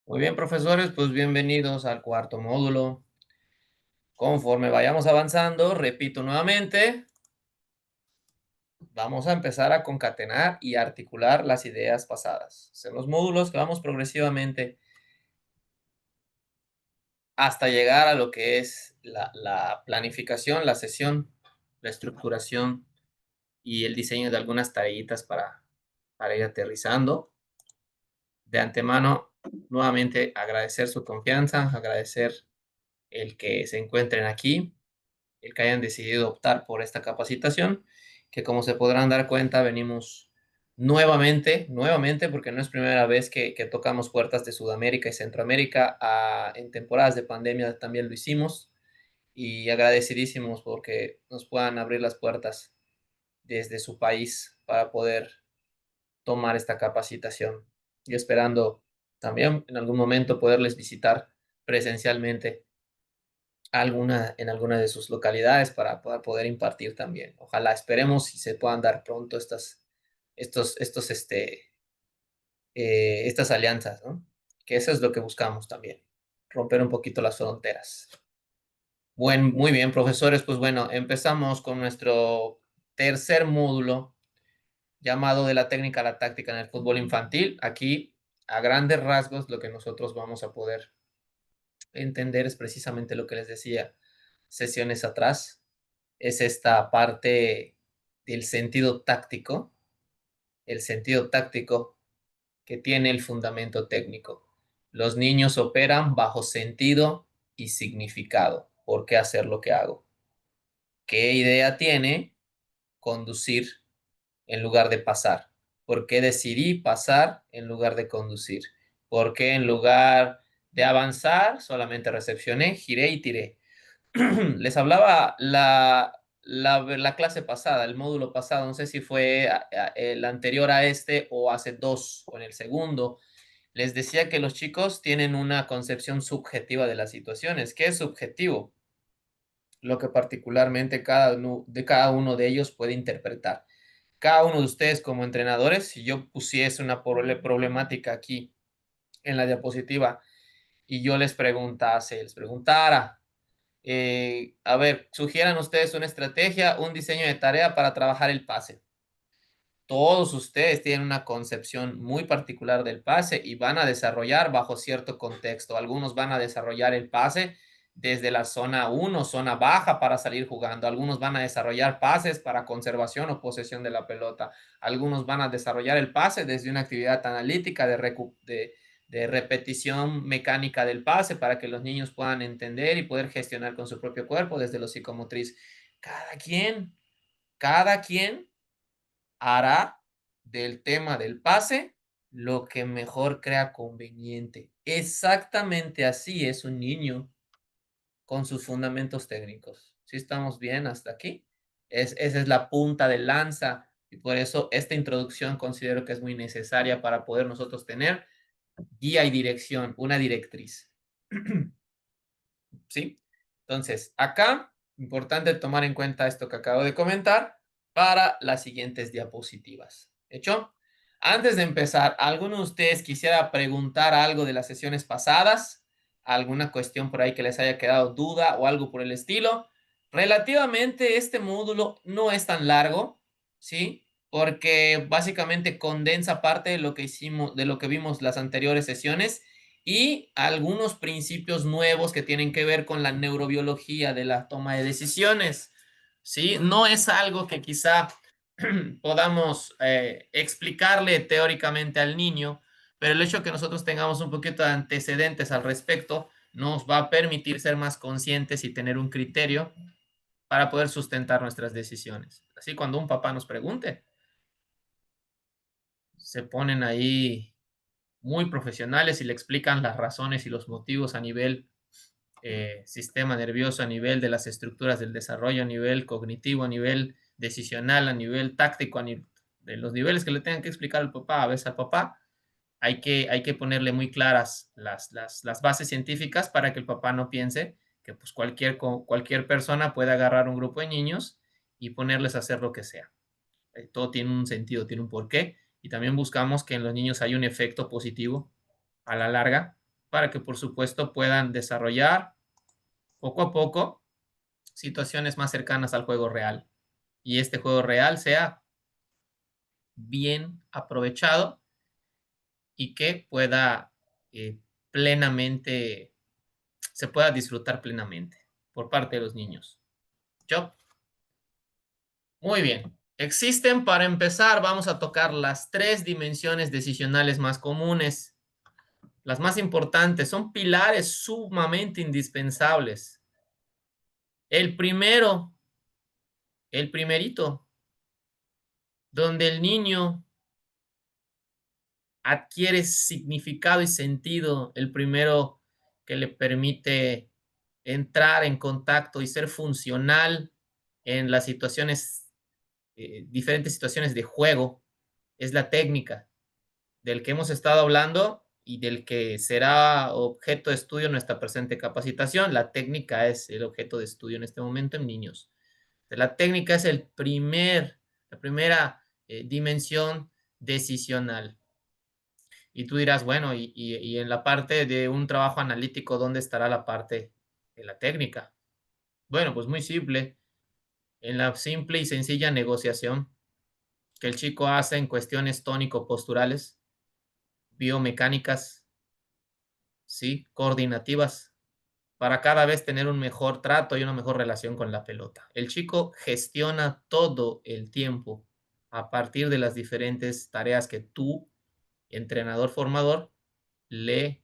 Muy bien, profesores, pues bienvenidos al cuarto módulo. Conforme vayamos avanzando, repito nuevamente, vamos a empezar a concatenar y articular las ideas pasadas. Son los módulos que vamos progresivamente hasta llegar a lo que es la planificación, la sesión, la estructuración y el diseño de algunas tareitas para ir aterrizando. De antemano, nuevamente agradecer su confianza, agradecer el que se encuentren aquí, el que hayan decidido optar por esta capacitación, que como se podrán dar cuenta, venimos nuevamente, porque no es primera vez que tocamos puertas de Sudamérica y Centroamérica. En temporadas de pandemia también lo hicimos y agradecidísimos porque nos puedan abrir las puertas desde su país para poder tomar esta capacitación y esperando también en algún momento poderles visitar presencialmente en alguna de sus localidades para poder impartir también. Ojalá, esperemos si se puedan dar pronto estas alianzas, ¿no? Que eso es lo que buscamos también, romper un poquito las fronteras. Muy bien, profesores, pues bueno, empezamos con nuestro tercer módulo llamado de la técnica a la táctica en el fútbol infantil. Aquí, a grandes rasgos, lo que nosotros vamos a poder entender es precisamente lo que les decía sesiones atrás, es esta parte del el sentido táctico que tiene el fundamento técnico. Los niños operan bajo sentido y significado. ¿Por qué hacer lo que hago? ¿Qué idea tiene conducir en lugar de pasar? ¿Por qué decidí pasar en lugar de conducir? ¿Por qué en lugar de avanzar solamente recepcioné, giré y tiré? Les hablaba la clase pasada, el módulo pasado, no sé si fue el anterior a este o hace dos o en el segundo. Les decía que los chicos tienen una concepción subjetiva de las situaciones. ¿Qué es subjetivo? Lo que particularmente cada uno de ellos puede interpretar. Cada uno de ustedes como entrenadores, si yo pusiese una problemática aquí en la diapositiva y yo les preguntara, a ver, sugieran ustedes una estrategia, un diseño de tarea para trabajar el pase. Todos ustedes tienen una concepción muy particular del pase y van a desarrollar bajo cierto contexto. Algunos van a desarrollar el pase desde la zona uno, zona baja para salir jugando. Algunos van a desarrollar pases para conservación o posesión de la pelota. Algunos van a desarrollar el pase desde una actividad analítica de repetición mecánica del pase para que los niños puedan entender y poder gestionar con su propio cuerpo desde lo psicomotriz. Cada quien, cada quien hará del tema del pase lo que mejor crea conveniente. Exactamente así es un niño con sus fundamentos técnicos. ¿Sí estamos bien hasta aquí? Esa es la punta de lanza y por eso esta introducción considero que es muy necesaria para poder nosotros tener guía y dirección, una directriz. ¿Sí? Entonces, acá, importante tomar en cuenta esto que acabo de comentar para las siguientes diapositivas. ¿Hecho? Antes de empezar, ¿alguno de ustedes quisiera preguntar algo de las sesiones pasadas? ¿Alguna cuestión por ahí que les haya quedado duda o algo por el estilo? Relativamente, este módulo no es tan largo, ¿sí? Porque básicamente condensa parte de lo que hicimos, de lo que vimos las anteriores sesiones y algunos principios nuevos que tienen que ver con la neurobiología de la toma de decisiones. ¿Sí? No es algo que quizá podamos explicarle teóricamente al niño, pero el hecho de que nosotros tengamos un poquito de antecedentes al respecto nos va a permitir ser más conscientes y tener un criterio para poder sustentar nuestras decisiones. Así cuando un papá nos pregunte, se ponen ahí muy profesionales y le explican las razones y los motivos a nivel sistema nervioso, a nivel de las estructuras del desarrollo, a nivel cognitivo, a nivel decisional, a nivel táctico, de los niveles que le tengan que explicar al papá. A veces al papá hay que ponerle muy claras las bases científicas para que el papá no piense que pues cualquier persona puede agarrar un grupo de niños y ponerles a hacer lo que sea. Todo tiene un sentido, tiene un porqué y también buscamos que en los niños haya un efecto positivo a la larga para que por supuesto puedan desarrollar poco a poco situaciones más cercanas al juego real y este juego real sea bien aprovechado y que pueda plenamente, se pueda disfrutar plenamente por parte de los niños. ¿Yo? Muy bien. Existen, para empezar, vamos a tocar las tres dimensiones decisionales más comunes. Las más importantes son pilares sumamente indispensables. El primero, el primerito, donde el niño adquiere significado y sentido, el primero que le permite entrar en contacto y ser funcional en las situaciones, diferentes situaciones de juego, es la técnica del que hemos estado hablando y del que será objeto de estudio en nuestra presente capacitación. La técnica es el objeto de estudio en este momento en niños. La técnica es la primera dimensión decisional. Y tú dirás, bueno, y en la parte de un trabajo analítico, ¿dónde estará la parte de la técnica? Bueno, pues muy simple. En la simple y sencilla negociación que el chico hace en cuestiones tónico-posturales, biomecánicas, ¿sí? Coordinativas, para cada vez tener un mejor trato y una mejor relación con la pelota. El chico gestiona todo el tiempo a partir de las diferentes tareas que tú, entrenador formador, le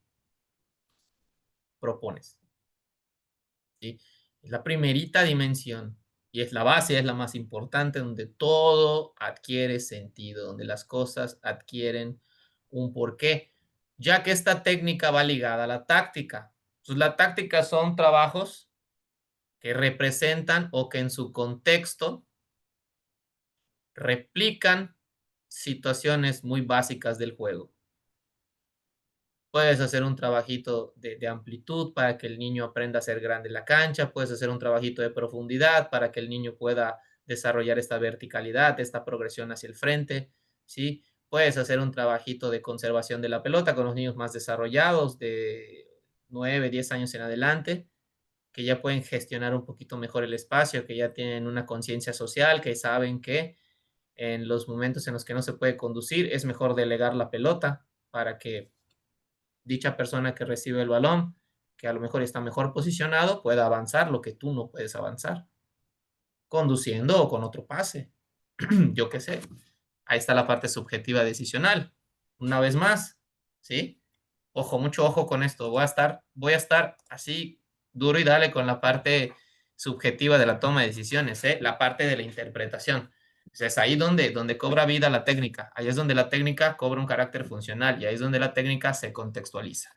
propones. ¿Sí? Es la primerita dimensión y es la base, es la más importante, donde todo adquiere sentido, donde las cosas adquieren un porqué, ya que esta técnica va ligada a la táctica. Entonces, la táctica son trabajos que representan o que en su contexto replican situaciones muy básicas del juego. Puedes hacer un trabajito de amplitud para que el niño aprenda a ser grande en la cancha, puedes hacer un trabajito de profundidad para que el niño pueda desarrollar esta verticalidad, esta progresión hacia el frente, ¿sí? Puedes hacer un trabajito de conservación de la pelota con los niños más desarrollados de 9, 10 años en adelante, que ya pueden gestionar un poquito mejor el espacio, que ya tienen una conciencia social, que saben que en los momentos en los que no se puede conducir es mejor delegar la pelota para que dicha persona que recibe el balón, que a lo mejor está mejor posicionado, pueda avanzar lo que tú no puedes avanzar, conduciendo o con otro pase. Yo qué sé. Ahí está la parte subjetiva decisional. Una vez más, ¿sí? Ojo, mucho ojo con esto. Voy a estar así duro y dale con la parte subjetiva de la toma de decisiones, ¿eh? La parte de la interpretación. O sea, es ahí donde cobra vida la técnica. Ahí es donde la técnica cobra un carácter funcional y ahí es donde la técnica se contextualiza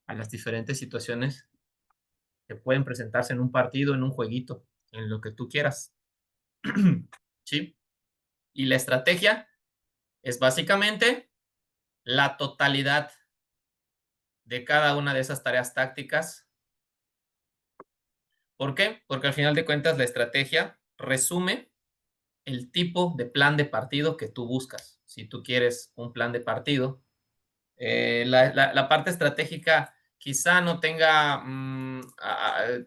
a las diferentes situaciones que pueden presentarse en un partido, en un jueguito, en lo que tú quieras. ¿Sí? Y la estrategia es básicamente la totalidad de cada una de esas tareas tácticas. ¿Por qué? Porque al final de cuentas la estrategia resume el tipo de plan de partido que tú buscas. Si tú quieres un plan de partido, la parte estratégica quizá no tenga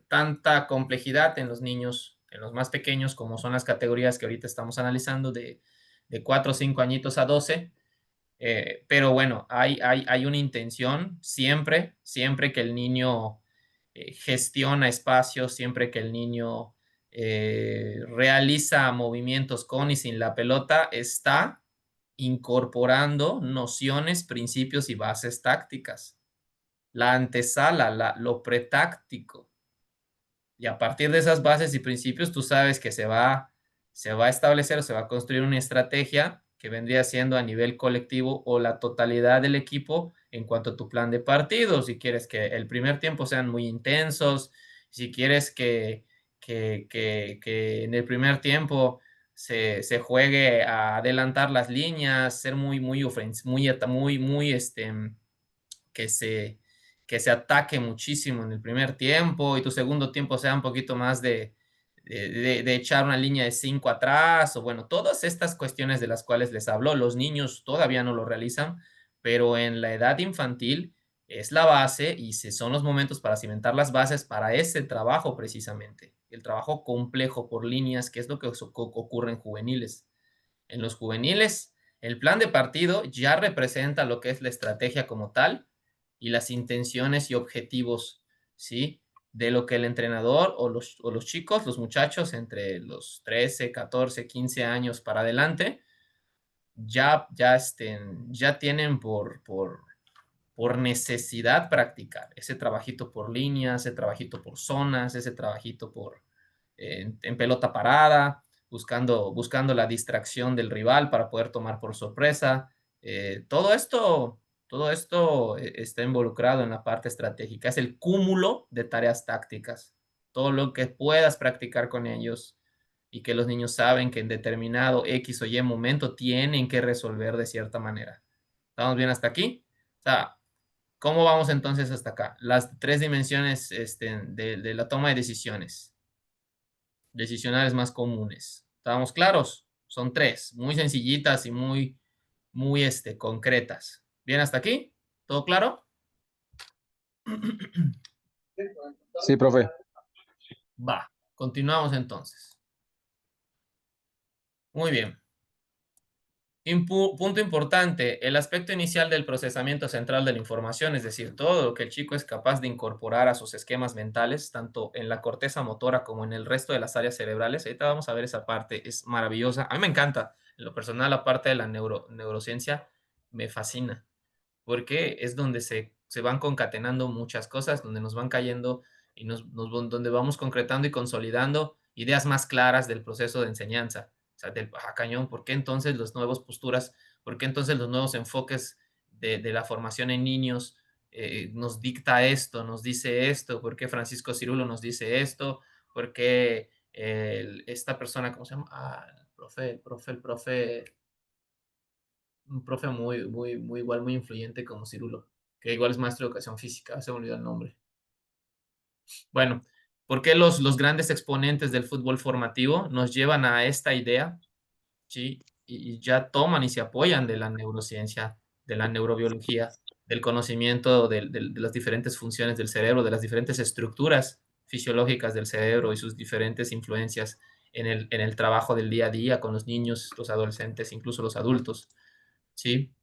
tanta complejidad en los niños, en los más pequeños, como son las categorías que ahorita estamos analizando de 4 o 5 añitos a 12. Pero bueno, hay una intención siempre, siempre que el niño gestiona espacios, siempre que el niño realiza movimientos con y sin la pelota, está incorporando nociones, principios y bases tácticas. La antesala, lo pretáctico. Y a partir de esas bases y principios, tú sabes que se va a establecer o se va a construir una estrategia que vendría siendo a nivel colectivo o la totalidad del equipo en cuanto a tu plan de partido. Si quieres que el primer tiempo sean muy intensos, si quieres que en el primer tiempo se juegue a adelantar las líneas, ser muy que se, que se ataque muchísimo en el primer tiempo y tu segundo tiempo sea un poquito más de echar una línea de 5 atrás, o bueno, todas estas cuestiones de las cuales les hablo, los niños todavía no lo realizan, pero en la edad infantil es la base y son los momentos para cimentar las bases para ese trabajo precisamente, el trabajo complejo por líneas, que es lo que ocurre en juveniles. En los juveniles, el plan de partido ya representa lo que es la estrategia como tal y las intenciones y objetivos, ¿sí? De lo que el entrenador o los chicos, los muchachos entre los 13, 14, 15 años para adelante, ya tienen por necesidad practicar. Ese trabajito por líneas, ese trabajito por zonas, ese trabajito en pelota parada, buscando la distracción del rival para poder tomar por sorpresa. Todo esto está involucrado en la parte estratégica. Es el cúmulo de tareas tácticas. Todo lo que puedas practicar con ellos y que los niños saben que en determinado X o Y momento tienen que resolver de cierta manera. ¿Estamos bien hasta aquí? O sea, ¿cómo vamos entonces hasta acá? Las tres dimensiones de la toma de decisiones, decisionales más comunes. ¿Estamos claros? Son tres, muy sencillitas y muy concretas. ¿Bien hasta aquí? ¿Todo claro? Sí, profe. Va, continuamos entonces. Muy bien. Punto importante, el aspecto inicial del procesamiento central de la información, es decir, todo lo que el chico es capaz de incorporar a sus esquemas mentales, tanto en la corteza motora como en el resto de las áreas cerebrales. Ahorita vamos a ver esa parte, es maravillosa. A mí me encanta, en lo personal, la parte de la neurociencia me fascina porque es donde se van concatenando muchas cosas, donde nos van cayendo y donde vamos concretando y consolidando ideas más claras del proceso de enseñanza. O sea, cañón, ¿por qué entonces las nuevas posturas, por qué entonces los nuevos enfoques de la formación en niños nos dicta esto, nos dice esto? ¿Por qué Francisco Cirulo nos dice esto? ¿Por qué esta persona, ¿cómo se llama? Ah, el profe un profe muy igual, muy influyente como Cirulo, que igual es maestro de educación física, se me olvidó el nombre. Bueno, ¿por qué los grandes exponentes del fútbol formativo nos llevan a esta idea? ¿Sí? Y ya toman y se apoyan de la neurociencia, de la neurobiología, del conocimiento de las diferentes funciones del cerebro, de las diferentes estructuras fisiológicas del cerebro y sus diferentes influencias en el trabajo del día a día con los niños, los adolescentes, incluso los adultos. ¿Sí?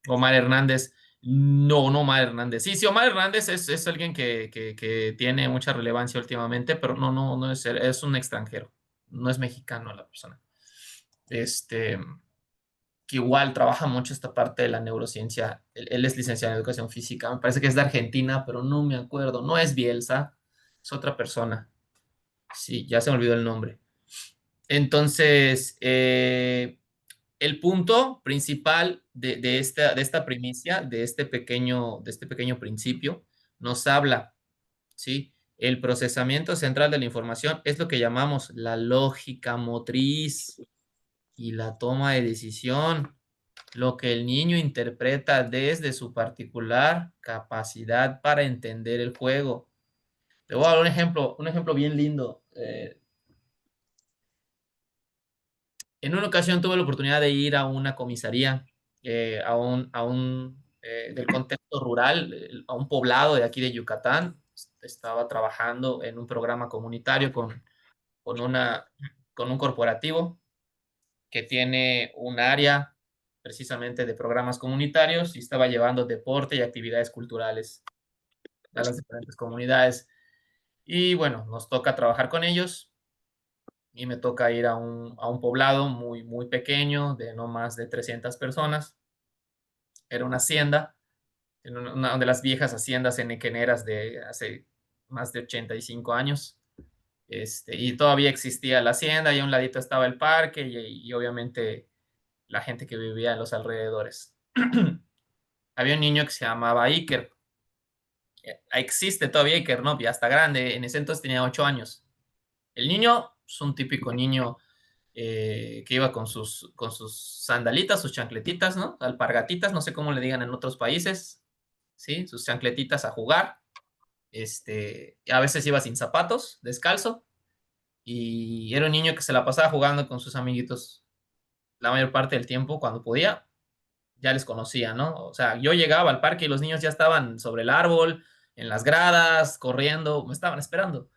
Omar Hernández. No Omar Hernández. Sí, Omar Hernández es alguien que tiene mucha relevancia últimamente, pero no es un extranjero. No es mexicano la persona. Este, que igual trabaja mucho esta parte de la neurociencia. Él es licenciado en educación física. Me parece que es de Argentina, pero no me acuerdo. No es Bielsa, es otra persona. Sí, ya se me olvidó el nombre. Entonces, el punto principal de esta primicia, de este pequeño principio, nos habla, ¿sí? El procesamiento central de la información es lo que llamamos la lógica motriz y la toma de decisión, lo que el niño interpreta desde su particular capacidad para entender el juego. Te voy a dar un ejemplo bien lindo. En una ocasión tuve la oportunidad de ir a una comisaría, del contexto rural, a un poblado de aquí de Yucatán. Estaba trabajando en un programa comunitario con, una, con un corporativo que tiene un área precisamente de programas comunitarios y estaba llevando deporte y actividades culturales a las diferentes comunidades. Y bueno, nos toca trabajar con ellos y me toca ir a un poblado muy pequeño, de no más de 300 personas. Era una hacienda, en una de las viejas haciendas enequeneras de hace más de 85 años. Y todavía existía la hacienda y a un ladito estaba el parque y obviamente la gente que vivía en los alrededores. Había un niño que se llamaba Iker. Existe todavía Iker, ¿no? Ya está grande. En ese entonces tenía 8 años. El niño es un típico niño que iba con sus sandalitas, sus chancletitas, ¿no? Alpargatitas, no sé cómo le digan en otros países, ¿sí? Sus chancletitas a jugar. A veces iba sin zapatos, descalzo, y era un niño que se la pasaba jugando con sus amiguitos la mayor parte del tiempo cuando podía. ya les conocía, ¿no? O sea, yo llegaba al parque y los niños ya estaban sobre el árbol, en las gradas, corriendo, me estaban esperando.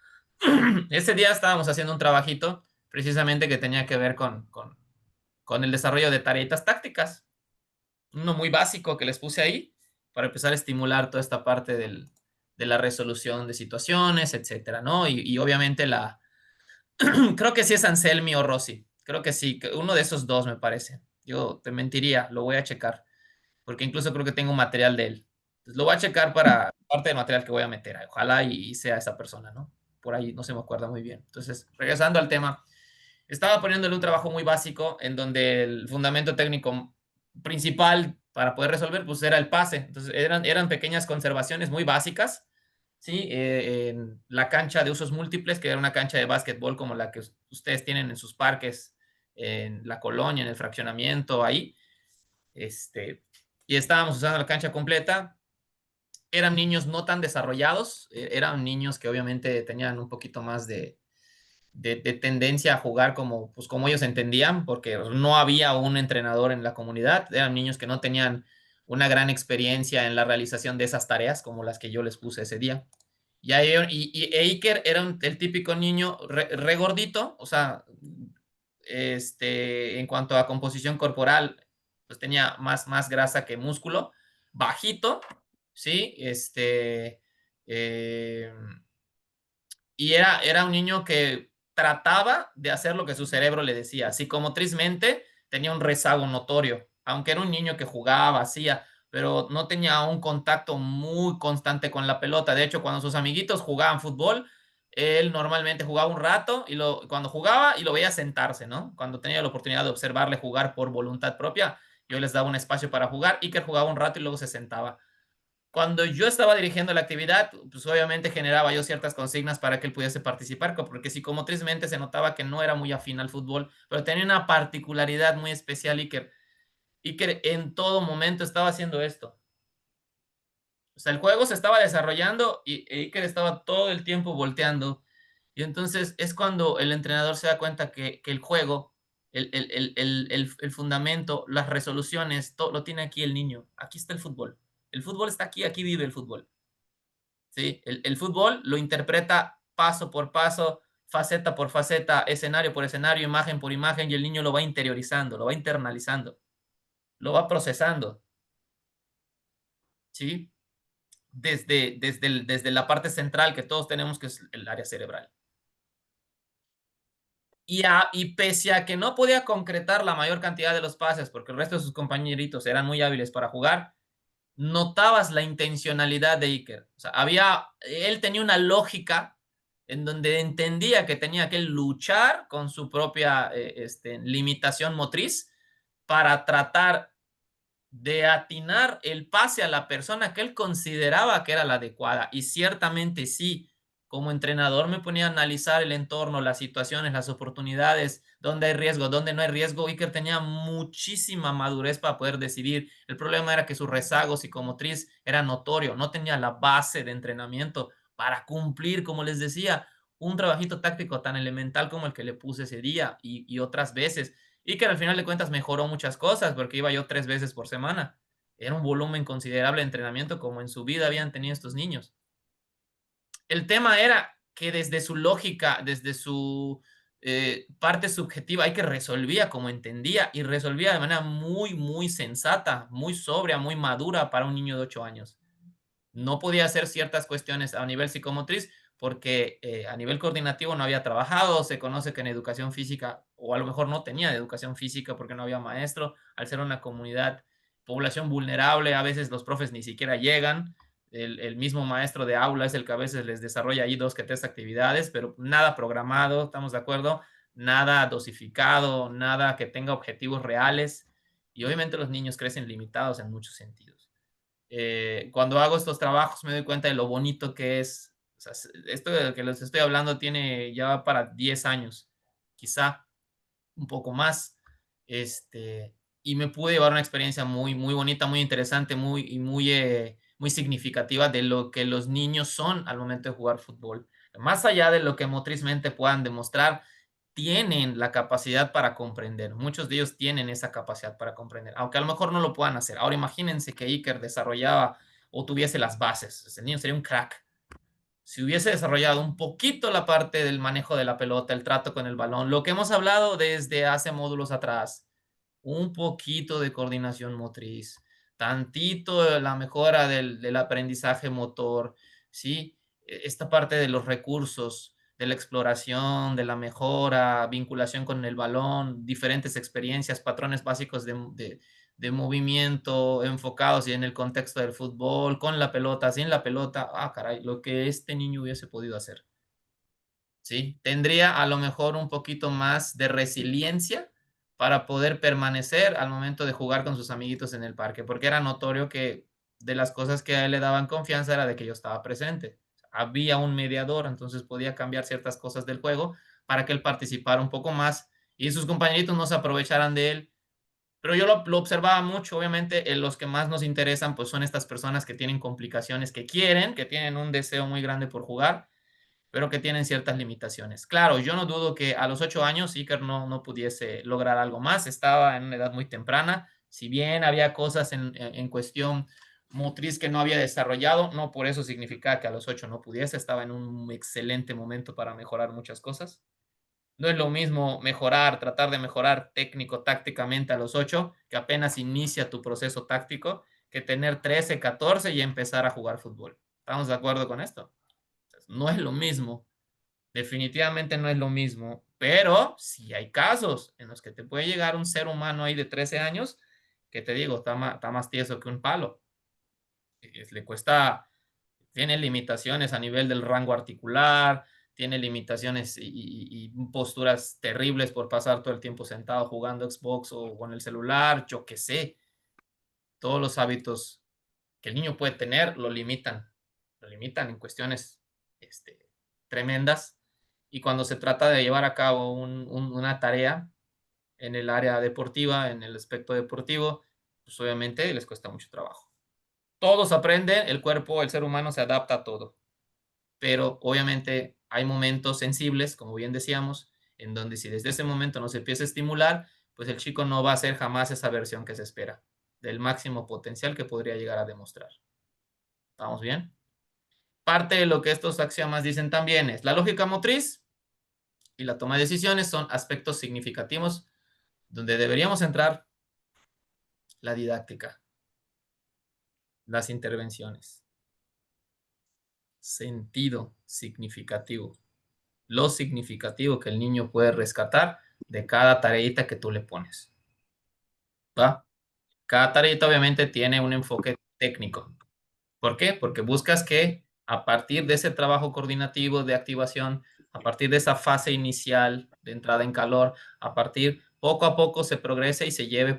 Ese día estábamos haciendo un trabajito precisamente que tenía que ver con el desarrollo de tareas tácticas. Uno muy básico que les puse ahí para empezar a estimular toda esta parte de la resolución de situaciones, etcétera, ¿no? Y obviamente creo que sí es Anselmi o Rossi, creo que sí, que uno de esos dos me parece. Yo te mentiría, lo voy a checar, porque incluso creo que tengo material de él. Entonces, lo voy a checar para parte del material que voy a meter. Ojalá y sea esa persona, ¿no? Por ahí no se me acuerda muy bien. Entonces, regresando al tema, estaba poniéndole un trabajo muy básico en donde el fundamento técnico principal para poder resolver pues era el pase. Entonces eran pequeñas conservaciones muy básicas, ¿sí? En la cancha de usos múltiples, que era una cancha de básquetbol como la que ustedes tienen en sus parques, en la colonia, en el fraccionamiento, ahí. Y estábamos usando la cancha completa. Eran niños no tan desarrollados, eran niños que obviamente tenían un poquito más de tendencia a jugar como, pues, como ellos entendían, porque no había un entrenador en la comunidad, eran niños que no tenían una gran experiencia en la realización de esas tareas como las que yo les puse ese día. Iker era el típico niño re gordito, o sea, en cuanto a composición corporal, pues tenía más grasa que músculo, bajito, ¿sí? Eh, y era un niño que trataba de hacer lo que su cerebro le decía. Psicomotrizmente tenía un rezago notorio, aunque era un niño que jugaba, hacía, pero no tenía un contacto muy constante con la pelota. De hecho, cuando sus amiguitos jugaban fútbol, él normalmente jugaba un rato cuando jugaba y lo veía sentarse, ¿no? Cuando tenía la oportunidad de observarle jugar por voluntad propia, yo les daba un espacio para jugar. Iker jugaba un rato y luego se sentaba. Cuando yo estaba dirigiendo la actividad, pues obviamente generaba yo ciertas consignas para que él pudiese participar, porque psicomotrizmente se notaba que no era muy afín al fútbol, pero tenía una particularidad muy especial, Iker. Iker en todo momento estaba haciendo esto. O sea, el juego se estaba desarrollando y Iker estaba todo el tiempo volteando. Y entonces es cuando el entrenador se da cuenta que el juego, el fundamento, las resoluciones, todo lo tiene aquí el niño. Aquí está el fútbol. El fútbol está aquí, aquí vive el fútbol. ¿Sí? El fútbol lo interpreta paso por paso, faceta por faceta, escenario por escenario, imagen por imagen, y el niño lo va interiorizando, lo va internalizando, lo va procesando, ¿sí? Desde la parte central que todos tenemos, que es el área cerebral. Y pese a que no podía concretar la mayor cantidad de los pases, porque el resto de sus compañeritos eran muy hábiles para jugar, notabas la intencionalidad de Iker. O sea, él tenía una lógica en donde entendía que tenía que luchar con su propia limitación motriz para tratar de atinar el pase a la persona que él consideraba que era la adecuada. Y ciertamente sí, como entrenador me ponía a analizar el entorno, las situaciones, las oportunidades, dónde hay riesgo, dónde no hay riesgo. Iker tenía muchísima madurez para poder decidir. El problema era que su rezago psicomotriz era notorio, no tenía la base de entrenamiento para cumplir, como les decía, un trabajito táctico tan elemental como el que le puse ese día y otras veces. Y que al final de cuentas mejoró muchas cosas porque iba yo 3 veces por semana. Era un volumen considerable de entrenamiento como en su vida habían tenido estos niños. El tema era que desde su lógica, desde su parte subjetiva, hay que resolvía como entendía y resolvía de manera muy sensata, muy sobria, muy madura para un niño de 8 años. No podía hacer ciertas cuestiones a nivel psicomotriz porque a nivel coordinativo no había trabajado, se conoce que en educación física, o a lo mejor no tenía educación física porque no había maestro, al ser una comunidad, población vulnerable, a veces los profes ni siquiera llegan, el mismo maestro de aula es el que a veces les desarrolla ahí 2 que 3 actividades, pero nada programado, ¿estamos de acuerdo? Nada dosificado, nada que tenga objetivos reales, y obviamente los niños crecen limitados en muchos sentidos. Cuando hago estos trabajos me doy cuenta de lo bonito que es. O sea, esto de lo que les estoy hablando tiene ya para 10 años, quizá un poco más. Y me pude llevar una experiencia muy bonita, muy interesante, muy significativa de lo que los niños son al momento de jugar fútbol. Más allá de lo que motrizmente puedan demostrar, tienen la capacidad para comprender. Muchos de ellos tienen esa capacidad para comprender, aunque a lo mejor no lo puedan hacer. Ahora imagínense que Iker desarrollaba o tuviese las bases. El niño sería un crack. Si hubiese desarrollado un poquito la parte del manejo de la pelota, el trato con el balón, lo que hemos hablado desde hace módulos atrás, un poquito de coordinación motriz, tantito de la mejora del aprendizaje motor, ¿sí? Esta parte de los recursos, de la exploración, de la mejora, vinculación con el balón, diferentes experiencias, patrones básicos de movimiento enfocados y en el contexto del fútbol, con la pelota, sin la pelota, caray, lo que este niño hubiese podido hacer. ¿Sí? Tendría a lo mejor un poquito más de resiliencia para poder permanecer al momento de jugar con sus amiguitos en el parque, porque era notorio que de las cosas que a él le daban confianza era de que yo estaba presente. Había un mediador, entonces podía cambiar ciertas cosas del juego para que él participara un poco más y sus compañeritos no se aprovecharan de él. Pero yo lo observaba mucho, obviamente los que más nos interesan pues son estas personas que tienen complicaciones, que quieren, que tienen un deseo muy grande por jugar, pero que tienen ciertas limitaciones. Claro, yo no dudo que a los 8 años Iker no pudiese lograr algo más, estaba en una edad muy temprana, si bien había cosas en cuestión motriz que no había desarrollado, no por eso significa que a los 8 no pudiese, estaba en un excelente momento para mejorar muchas cosas. No es lo mismo mejorar, tratar de mejorar técnico, tácticamente a los 8, que apenas inicia tu proceso táctico, que tener 13, 14 y empezar a jugar fútbol. ¿Estamos de acuerdo con esto? No es lo mismo. Definitivamente no es lo mismo, pero sí hay casos en los que te puede llegar un ser humano ahí de 13 años que te digo, está más tieso que un palo. Le cuesta, tiene limitaciones a nivel del rango articular, tiene limitaciones y posturas terribles por pasar todo el tiempo sentado jugando Xbox o con el celular, yo qué sé. Todos los hábitos que el niño puede tener lo limitan en cuestiones tremendas. Y cuando se trata de llevar a cabo una tarea en el área deportiva, en el aspecto deportivo, pues obviamente les cuesta mucho trabajo. Todos aprenden, el cuerpo, el ser humano se adapta a todo, pero obviamente hay momentos sensibles, como bien decíamos, en donde si desde ese momento no se empieza a estimular, pues el chico no va a ser jamás esa versión que se espera, del máximo potencial que podría llegar a demostrar. ¿Estamos bien? Parte de lo que estos axiomas dicen también es la lógica motriz y la toma de decisiones son aspectos significativos donde deberíamos entrar la didáctica, las intervenciones, sentido significativo, lo significativo que el niño puede rescatar de cada tareita que tú le pones. ¿Va? Cada tareita obviamente tiene un enfoque técnico. ¿Por qué? Porque buscas que a partir de ese trabajo coordinativo de activación, a partir de esa fase inicial de entrada en calor, a partir poco a poco se progrese y se lleve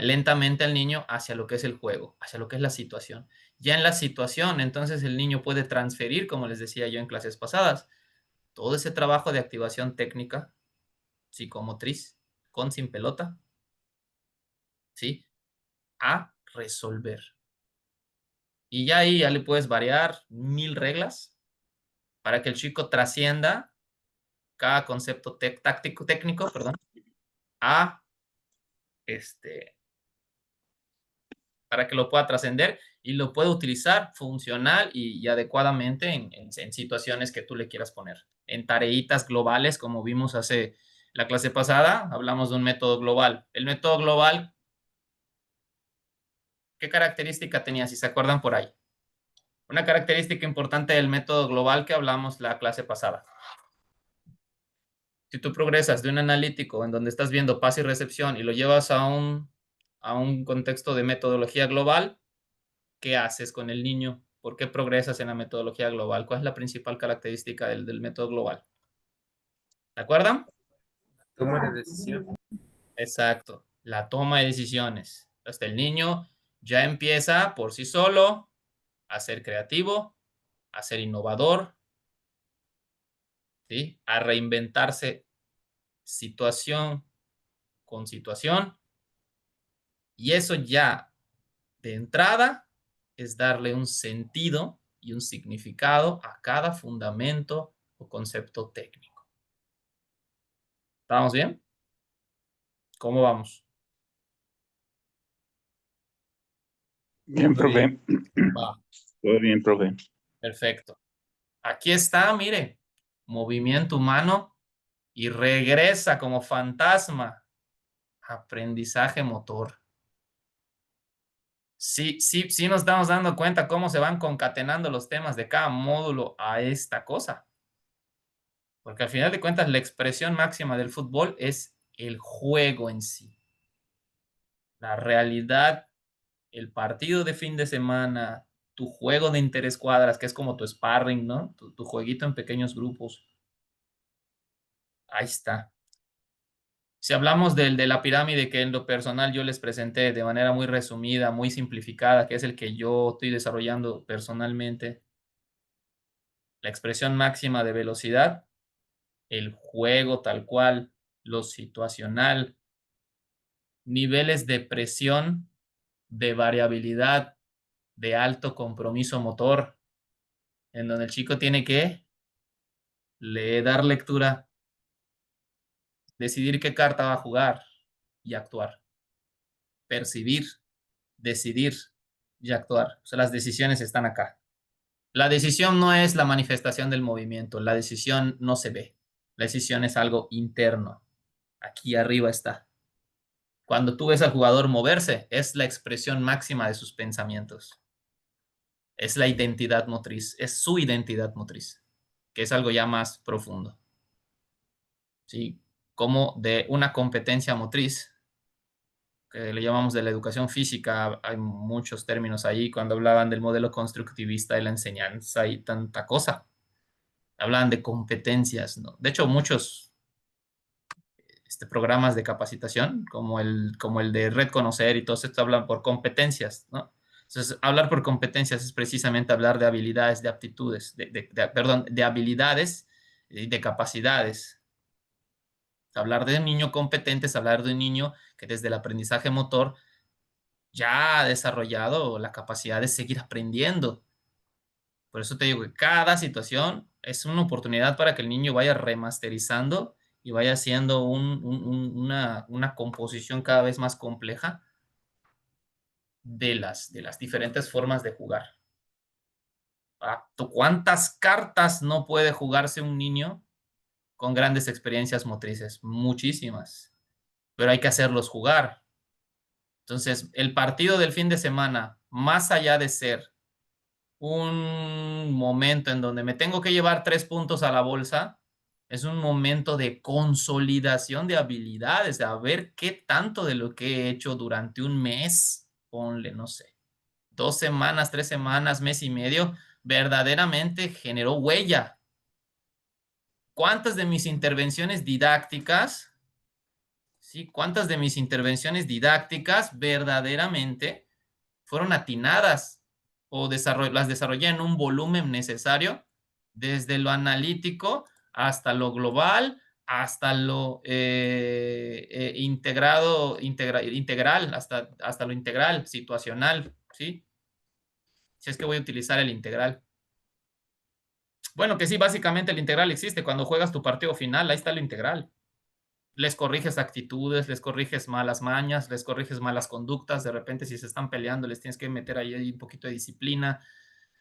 lentamente al niño hacia lo que es el juego, hacia lo que es la situación. Ya en la situación, entonces el niño puede transferir, como les decía yo en clases pasadas, todo ese trabajo de activación técnica, psicomotriz, con sin pelota, ¿sí? A resolver. Y ya ahí ya le puedes variar 1000 reglas para que el chico trascienda cada concepto táctico, técnico, perdón, a para que lo pueda trascender y lo pueda utilizar funcional y adecuadamente en situaciones que tú le quieras poner. En tareitas globales, como vimos hace la clase pasada, hablamos de un método global. El método global, ¿qué característica tenía? Si se acuerdan por ahí. Una característica importante del método global que hablamos la clase pasada. Si tú progresas de un analítico en donde estás viendo pase y recepción y lo llevas a un contexto de metodología global, ¿qué haces con el niño? ¿Por qué progresas en la metodología global? ¿Cuál es la principal característica del método global? ¿De acuerdo? Toma de decisión. Exacto, la toma de decisiones. Hasta el niño ya empieza por sí solo a ser creativo, a ser innovador, ¿sí? A reinventarse situación con situación. Y eso ya de entrada es darle un sentido y un significado a cada fundamento o concepto técnico. ¿Estamos bien? ¿Cómo vamos? Bien, Todo bien. profe. Va, Todo bien, profe. perfecto. Aquí está, mire, movimiento humano y regresa como fantasma. Aprendizaje motor. Sí nos estamos dando cuenta cómo se van concatenando los temas de cada módulo a esta cosa. Porque al final de cuentas la expresión máxima del fútbol es el juego en sí. La realidad, el partido de fin de semana, tu juego de interescuadras, que es como tu sparring, ¿no? Tu jueguito en pequeños grupos. Ahí está. Si hablamos de la pirámide que en lo personal yo les presenté de manera muy resumida, muy simplificada, que es el que yo estoy desarrollando personalmente, la expresión máxima de velocidad, el juego tal cual, lo situacional, niveles de presión, de variabilidad, de alto compromiso motor, en donde el chico tiene que leer, dar lectura, decidir qué carta va a jugar y actuar, percibir, decidir y actuar. O sea, las decisiones están acá. La decisión no es la manifestación del movimiento, la decisión no se ve, la decisión es algo interno. Aquí arriba está. Cuando tú ves al jugador moverse, es la expresión máxima de sus pensamientos. Es la identidad motriz, es su identidad motriz, que es algo ya más profundo. ¿Sí? Como de una competencia motriz, que le llamamos de la educación física, hay muchos términos ahí cuando hablaban del modelo constructivista de la enseñanza y tanta cosa. Hablaban de competencias, ¿no? De hecho, muchos programas de capacitación, como el de Red Conocer y todo esto, hablan por competencias, ¿no? Entonces, hablar por competencias es precisamente hablar de habilidades, de aptitudes, perdón, de habilidades y de capacidades. Hablar de un niño competente es hablar de un niño que desde el aprendizaje motor ya ha desarrollado la capacidad de seguir aprendiendo. Por eso te digo que cada situación es una oportunidad para que el niño vaya remasterizando y vaya haciendo una composición cada vez más compleja de las diferentes formas de jugar. ¿Cuántas cartas no puede jugarse un niño con grandes experiencias motrices? Muchísimas, pero hay que hacerlos jugar. Entonces, el partido del fin de semana, más allá de ser un momento en donde me tengo que llevar 3 puntos a la bolsa, es un momento de consolidación de habilidades, de a ver qué tanto de lo que he hecho durante un mes, ponle, no sé, 2 semanas, 3 semanas, mes y medio, verdaderamente generó huella. ¿Cuántas de mis intervenciones didácticas, sí, cuántas de mis intervenciones didácticas verdaderamente fueron atinadas o las desarrollé en un volumen necesario, desde lo analítico hasta lo global, hasta lo integral, hasta lo integral, situacional, ¿sí? Si es que voy a utilizar el integral. Bueno, que sí, básicamente el integral existe. Cuando juegas tu partido final, ahí está lo integral. Les corriges actitudes, les corriges malas mañas, les corriges malas conductas. De repente, si se están peleando, les tienes que meter ahí un poquito de disciplina.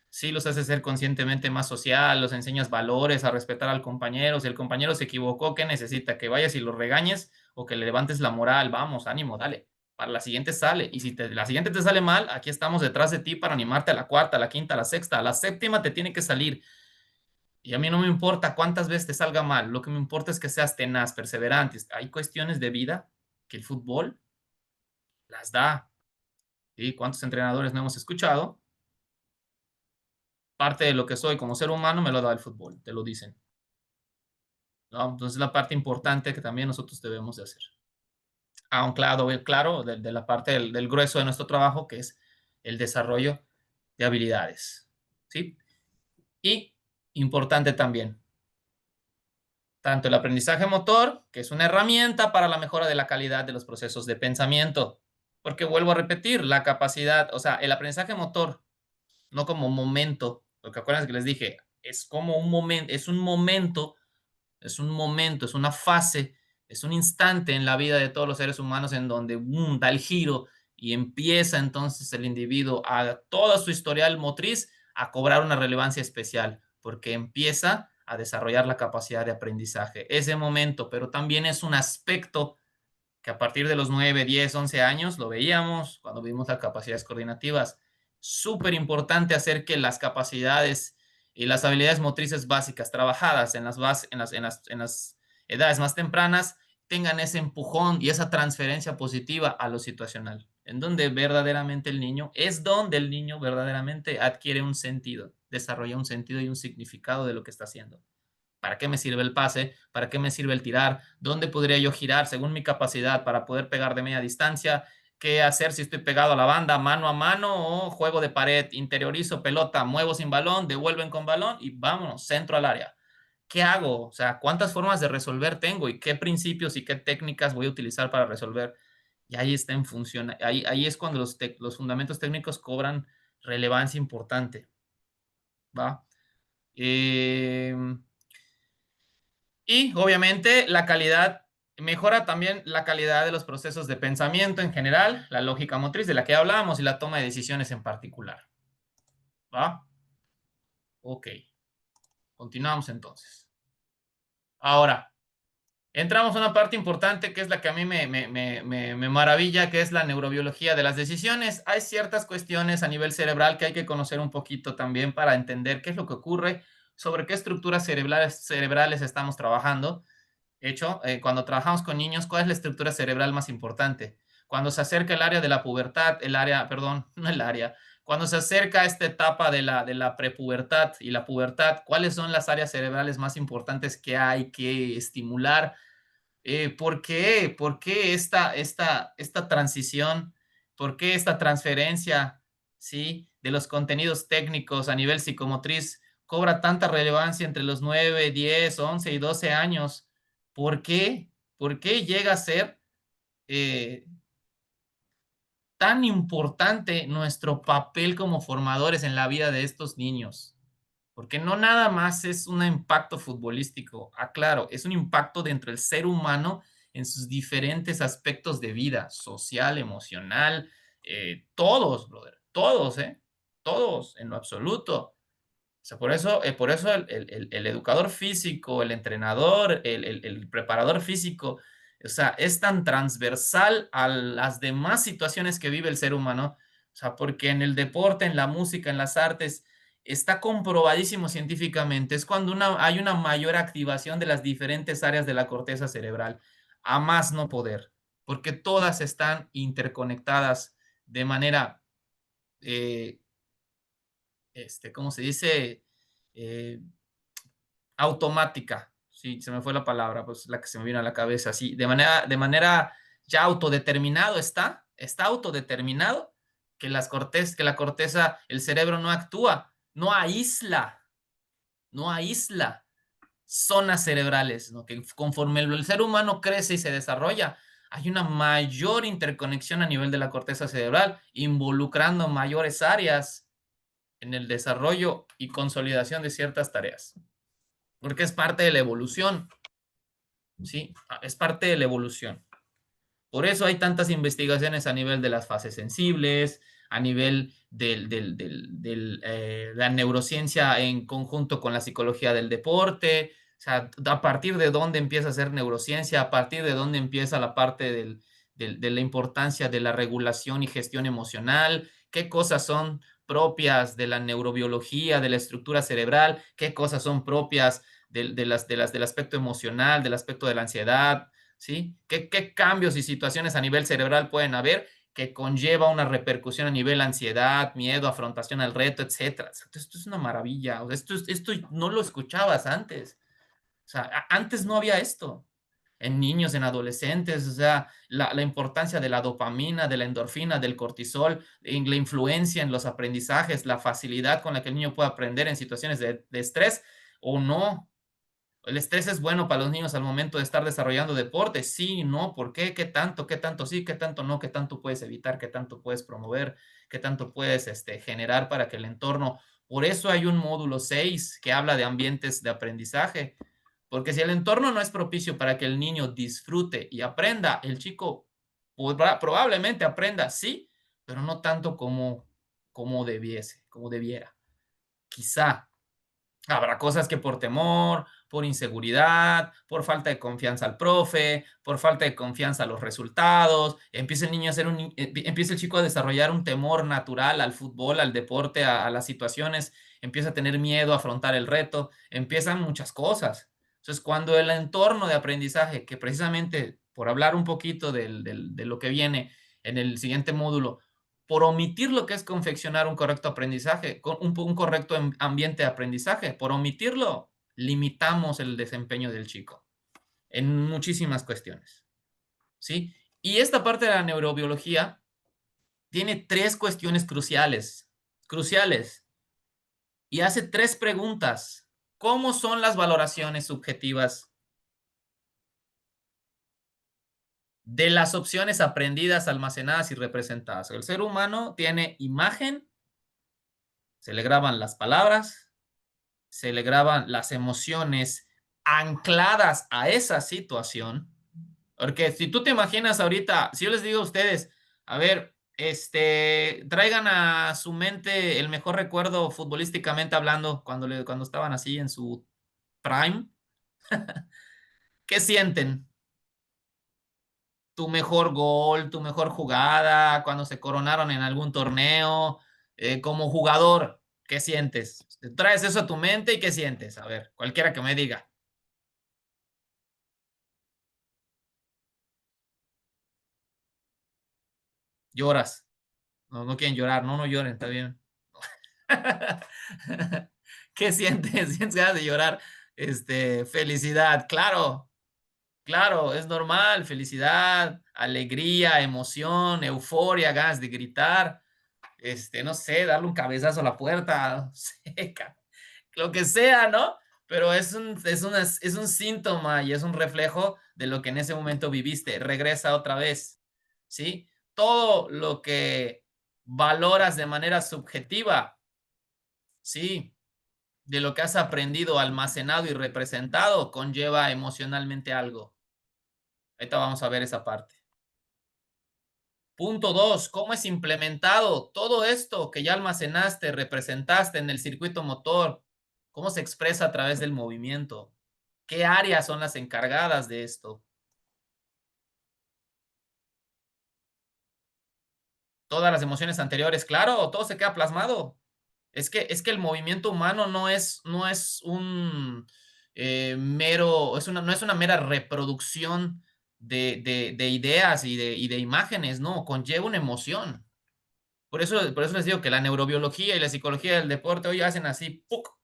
Sí, los haces ser conscientemente más social, los enseñas valores, a respetar al compañero. Si el compañero se equivocó, ¿qué necesita? Que vayas y lo regañes o que le levantes la moral. Vamos, ánimo, dale. Para la siguiente sale. Y si la siguiente te sale mal, aquí estamos detrás de ti para animarte a la cuarta, a la quinta, a la sexta. A la séptima te tiene que salir. Y a mí no me importa cuántas veces te salga mal, lo que me importa es que seas tenaz, perseverante. Hay cuestiones de vida que el fútbol las da. ¿Sí? ¿Cuántos entrenadores no hemos escuchado? Parte de lo que soy como ser humano me lo da el fútbol, te lo dicen, ¿no? Entonces la parte importante que también nosotros debemos de hacer. Aunque claro, de la parte del grueso de nuestro trabajo, que es el desarrollo de habilidades. ¿Sí? Y importante también, tanto el aprendizaje motor, que es una herramienta para la mejora de la calidad de los procesos de pensamiento. Porque vuelvo a repetir, la capacidad, o sea, el aprendizaje motor, no como momento, porque acuérdense que les dije, es como un momento, es un momento, es una fase Es un instante en la vida de todos los seres humanos en donde da el giro y empieza entonces el individuo a toda su historial motriz a cobrar una relevancia especial, porque empieza a desarrollar la capacidad de aprendizaje. Ese momento, pero también es un aspecto que a partir de los 9, 10, 11 años, lo veíamos cuando vimos las capacidades coordinativas, súper importante hacer que las capacidades y las habilidades motrices básicas trabajadas en las edades más tempranas tengan ese empujón y esa transferencia positiva a lo situacional, en donde verdaderamente el niño, es donde el niño verdaderamente adquiere un sentido, desarrolla un sentido y un significado de lo que está haciendo. ¿Para qué me sirve el pase? ¿Para qué me sirve el tirar? ¿Dónde podría yo girar según mi capacidad para poder pegar de media distancia? ¿Qué hacer si estoy pegado a la banda, mano a mano o juego de pared? Interiorizo pelota, muevo sin balón, devuelven con balón y vámonos, centro al área. ¿Qué hago? O sea, ¿cuántas formas de resolver tengo y qué principios y qué técnicas voy a utilizar para resolver? Y ahí está en función. Ahí es cuando los fundamentos técnicos cobran relevancia importante. ¿Va? Eh, y obviamente la calidad, mejora también la calidad de los procesos de pensamiento en general, la lógica motriz de la que hablábamos y la toma de decisiones en particular. ¿Va? Ok. Continuamos entonces. Ahora, entramos a una parte importante que es la que a mí me maravilla, que es la neurobiología de las decisiones. Hay ciertas cuestiones a nivel cerebral que hay que conocer un poquito también para entender qué es lo que ocurre, sobre qué estructuras cerebrales estamos trabajando. Hecho, cuando trabajamos con niños, ¿cuál es la estructura cerebral más importante? Cuando se acerca el área de la pubertad, perdón, no el área, cuando se acerca esta etapa de la prepubertad y la pubertad, ¿cuáles son las áreas cerebrales más importantes que hay que estimular? ¿Por qué? ¿Por qué esta transición? ¿Por qué esta transferencia, ¿sí? De los contenidos técnicos a nivel psicomotriz cobra tanta relevancia entre los 9, 10, 11 y 12 años? ¿Por qué? ¿Por qué llega a ser eh, tan importante nuestro papel como formadores en la vida de estos niños? Porque no nada más es un impacto futbolístico, aclaro, es un impacto dentro del ser humano en sus diferentes aspectos de vida, social, emocional, todos, brother, todos, todos, en lo absoluto. O sea, por eso el educador físico, el entrenador, el preparador físico, o sea, es tan transversal a las demás situaciones que vive el ser humano. O sea, porque en el deporte, en la música, en las artes, está comprobadísimo científicamente, es cuando hay una mayor activación de las diferentes áreas de la corteza cerebral, a más no poder, porque todas están interconectadas de manera eh, ¿cómo se dice? Eh, automática. Sí, se me fue la palabra, pues la que se me vino a la cabeza. Sí, de manera ya autodeterminado está autodeterminado que la corteza, el cerebro no actúa, no aísla zonas cerebrales, ¿no? Que conforme el ser humano crece y se desarrolla, hay una mayor interconexión a nivel de la corteza cerebral, involucrando mayores áreas en el desarrollo y consolidación de ciertas tareas, porque es parte de la evolución, ¿sí? Es parte de la evolución. Por eso hay tantas investigaciones a nivel de las fases sensibles, a nivel de la neurociencia en conjunto con la psicología del deporte, o sea, a partir de dónde empieza a ser neurociencia, a partir de dónde empieza la parte de la importancia de la regulación y gestión emocional, qué cosas son propias de la neurobiología, de la estructura cerebral, qué cosas son propias del aspecto emocional, del aspecto de la ansiedad, ¿sí? ¿Qué cambios y situaciones a nivel cerebral pueden haber que conlleva una repercusión a nivel ansiedad, miedo, afrontación al reto, etcétera? Esto es una maravilla. O sea, esto no lo escuchabas antes. O sea, antes no había esto. En niños, en adolescentes, o sea, la importancia de la dopamina, de la endorfina, del cortisol, en la influencia en los aprendizajes, la facilidad con la que el niño puede aprender en situaciones de estrés o no. ¿El estrés es bueno para los niños al momento de estar desarrollando deporte? Sí, no, ¿por qué? ¿Qué tanto? ¿Qué tanto sí? ¿Qué tanto no? ¿Qué tanto puedes evitar? ¿Qué tanto puedes promover? ¿Qué tanto puedes generar para que el entorno... Por eso hay un módulo 6 que habla de ambientes de aprendizaje, Porque si el entorno no es propicio para que el niño disfrute y aprenda, el chico probablemente aprenda, sí, pero no tanto como debiera. Quizá habrá cosas que por temor, por inseguridad, por falta de confianza al profe, por falta de confianza a los resultados, empieza el niño a hacer empieza el chico a desarrollar un temor natural al fútbol, al deporte, a las situaciones, empieza a tener miedo a afrontar el reto, empiezan muchas cosas. Entonces, cuando el entorno de aprendizaje, que precisamente por hablar un poquito de lo que viene en el siguiente módulo, por omitir lo que es confeccionar un correcto aprendizaje, un correcto ambiente de aprendizaje. Por omitirlo, limitamos el desempeño del chico en muchísimas cuestiones. ¿Sí? Y esta parte de la neurobiología tiene tres cuestiones cruciales, y hace tres preguntas. ¿Cómo son las valoraciones subjetivas de las opciones aprendidas, almacenadas y representadas? El ser humano tiene imagen, se le graban las palabras, se le graban las emociones ancladas a esa situación. Porque si tú te imaginas ahorita, si yo les digo a ustedes, a ver, traigan a su mente el mejor recuerdo futbolísticamente hablando cuando estaban así en su prime, ¿qué sienten? Tu mejor gol, tu mejor jugada, cuando se coronaron en algún torneo, como jugador, ¿qué sientes? Traes eso a tu mente y ¿qué sientes? A ver, cualquiera que me diga. Lloras. No, no quieren llorar. No, no lloren, está bien. ¿Qué sientes? ¿Sientes ganas de llorar? Felicidad, claro, claro, es normal. Felicidad, alegría, emoción, euforia, ganas de gritar. No sé, darle un cabezazo a la puerta, no sé, lo que sea, ¿no? Pero es un síntoma y es un reflejo de lo que en ese momento viviste. Regresa otra vez, ¿sí? Todo lo que valoras de manera subjetiva, ¿sí? De lo que has aprendido, almacenado y representado, conlleva emocionalmente algo. Ahorita vamos a ver esa parte. Punto 2, ¿cómo es implementado todo esto que ya almacenaste, representaste en el circuito motor? ¿Cómo se expresa a través del movimiento? ¿Qué áreas son las encargadas de esto? Todas las emociones anteriores, claro, todo se queda plasmado. Es que el movimiento humano no es un mero, no es una mera reproducción de ideas y de imágenes, no, conlleva una emoción. Por eso les digo que la neurobiología y la psicología del deporte hoy hacen así, ¡puc!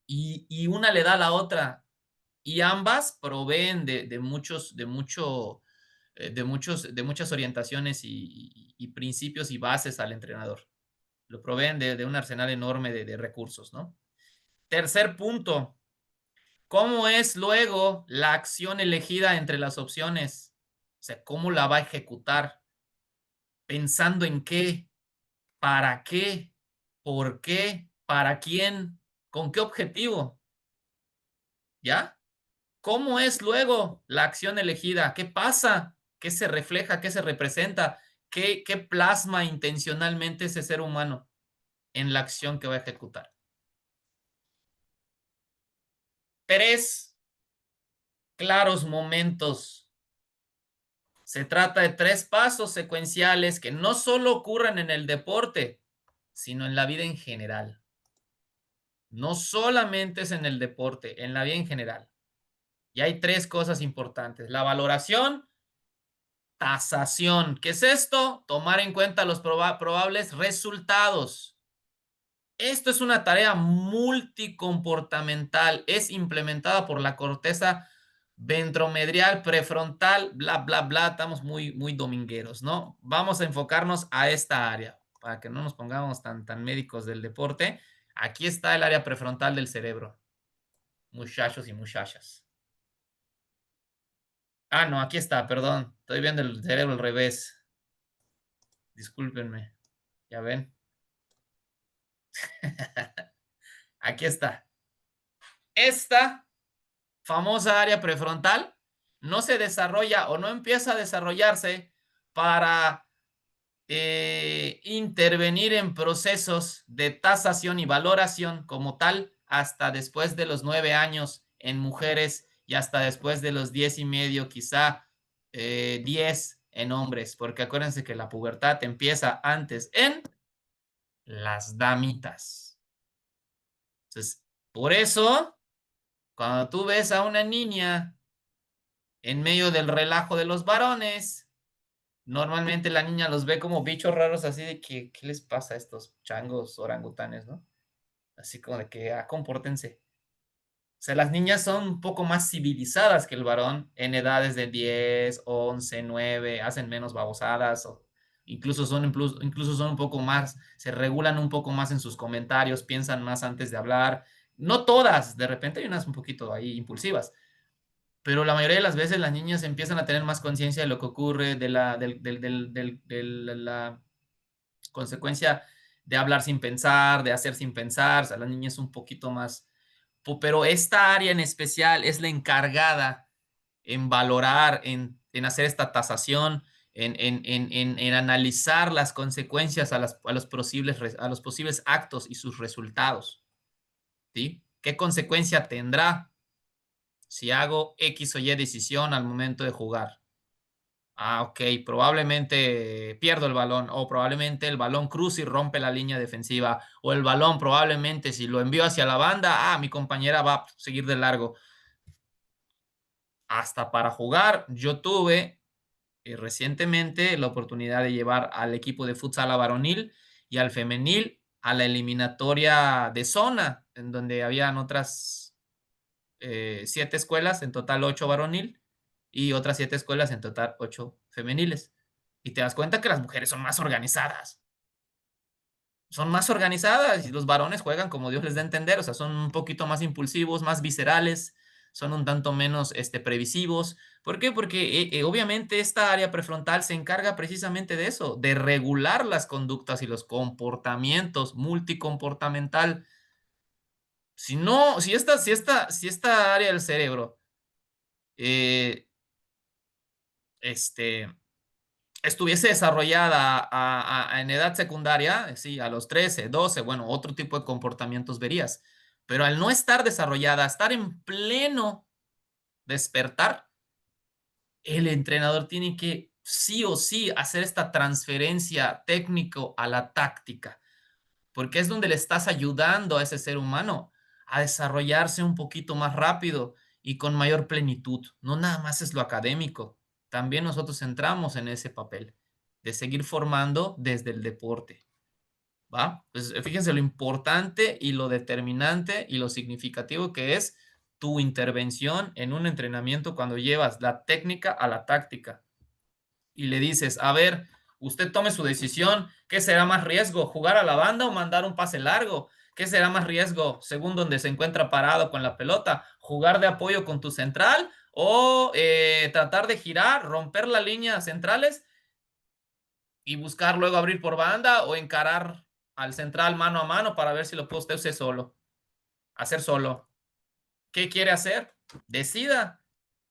Y una le da a la otra. Y ambas proveen de muchas orientaciones y principios y bases al entrenador. Lo proveen de un arsenal enorme de recursos, ¿no? Tercer punto, ¿cómo es luego la acción elegida entre las opciones? O sea, ¿cómo la va a ejecutar? ¿Pensando en qué? ¿Para qué? ¿Por qué? ¿Para quién? ¿Con qué objetivo? ¿Ya? ¿Cómo es luego la acción elegida? ¿Qué pasa? ¿Qué se refleja? ¿Qué se representa? ¿Qué plasma intencionalmente ese ser humano en la acción que va a ejecutar? Tres claros momentos. Se trata de tres pasos secuenciales que no solo ocurren en el deporte, sino en la vida en general. No solamente es en el deporte, en la vida en general. Y hay tres cosas importantes. La valoración, tasación. ¿Qué es esto? Tomar en cuenta los probables resultados. Esto es una tarea multicomportamental. Es implementada por la corteza ventromedial, prefrontal, bla, bla, bla. Estamos muy, muy domingueros, ¿no? Vamos a enfocarnos a esta área para que no nos pongamos tan médicos del deporte. Aquí está el área prefrontal del cerebro, muchachos y muchachas. Ah, no, aquí está, perdón. Estoy viendo el cerebro al revés. Discúlpenme. Ya ven. Aquí está. esta famosa área prefrontal no se desarrolla o no empieza a desarrollarse para intervenir en procesos de tasación y valoración como tal hasta después de los 9 años en mujeres y hasta después de los 10 y medio, quizá 10 en hombres, porque acuérdense que la pubertad empieza antes en las damitas. Entonces, por eso, cuando tú ves a una niña en medio del relajo de los varones, normalmente la niña los ve como bichos raros así de que, ¿qué les pasa a estos changos orangutanes, no? Así como de que, compórtense. O sea, las niñas son un poco más civilizadas que el varón en edades de 10, 11, 9, hacen menos babosadas, o incluso son un poco más, se regulan un poco más en sus comentarios, piensan más antes de hablar. No todas, de repente hay unas un poquito ahí impulsivas, pero la mayoría de las veces las niñas empiezan a tener más conciencia de lo que ocurre, de la consecuencia de hablar sin pensar, de hacer sin pensar. O sea, la niña es un poquito más, pero esta área en especial es la encargada en valorar, en hacer esta tasación, en analizar las consecuencias a los posibles actos y sus resultados, ¿sí? ¿Qué consecuencia tendrá si hago X o Y decisión al momento de jugar? Ok, probablemente pierdo el balón o probablemente el balón cruza y rompe la línea defensiva o el balón probablemente si lo envío hacia la banda, mi compañera va a seguir de largo. Hasta para jugar, yo tuve recientemente la oportunidad de llevar al equipo de futsal a varonil y al femenil a la eliminatoria de zona, en donde habían otras 7 escuelas, en total 8 varonil, y otras 7 escuelas, en total 8 femeniles. Y te das cuenta que las mujeres son más organizadas y los varones juegan como Dios les da a entender, o sea, son un poquito más impulsivos, más viscerales, son un tanto menos previsivos. ¿Por qué? Porque obviamente esta área prefrontal se encarga precisamente de eso, de regular las conductas y los comportamientos, multicomportamental. Si no, si esta área del cerebro eh, este, estuviese desarrollada en edad secundaria, sí, a los 13, 12, bueno, otro tipo de comportamientos verías. Pero al no estar desarrollada, estar en pleno despertar, el entrenador tiene que sí o sí hacer esta transferencia técnico a la táctica, porque es donde le estás ayudando a ese ser humano a desarrollarse un poquito más rápido y con mayor plenitud. No nada más es lo académico, también nosotros entramos en ese papel de seguir formando desde el deporte, ¿va? Pues fíjense lo importante y lo determinante y lo significativo que es tu intervención en un entrenamiento cuando llevas la técnica a la táctica y le dices, a ver, usted tome su decisión, ¿qué será más riesgo, jugar a la banda o mandar un pase largo? ¿Qué será más riesgo según donde se encuentra parado con la pelota? ¿Jugar de apoyo con tu central o tratar de girar, romper las líneas centrales y buscar luego abrir por banda o encarar al central mano a mano para ver si lo puede usted hacer solo? ¿Qué quiere hacer? Decida.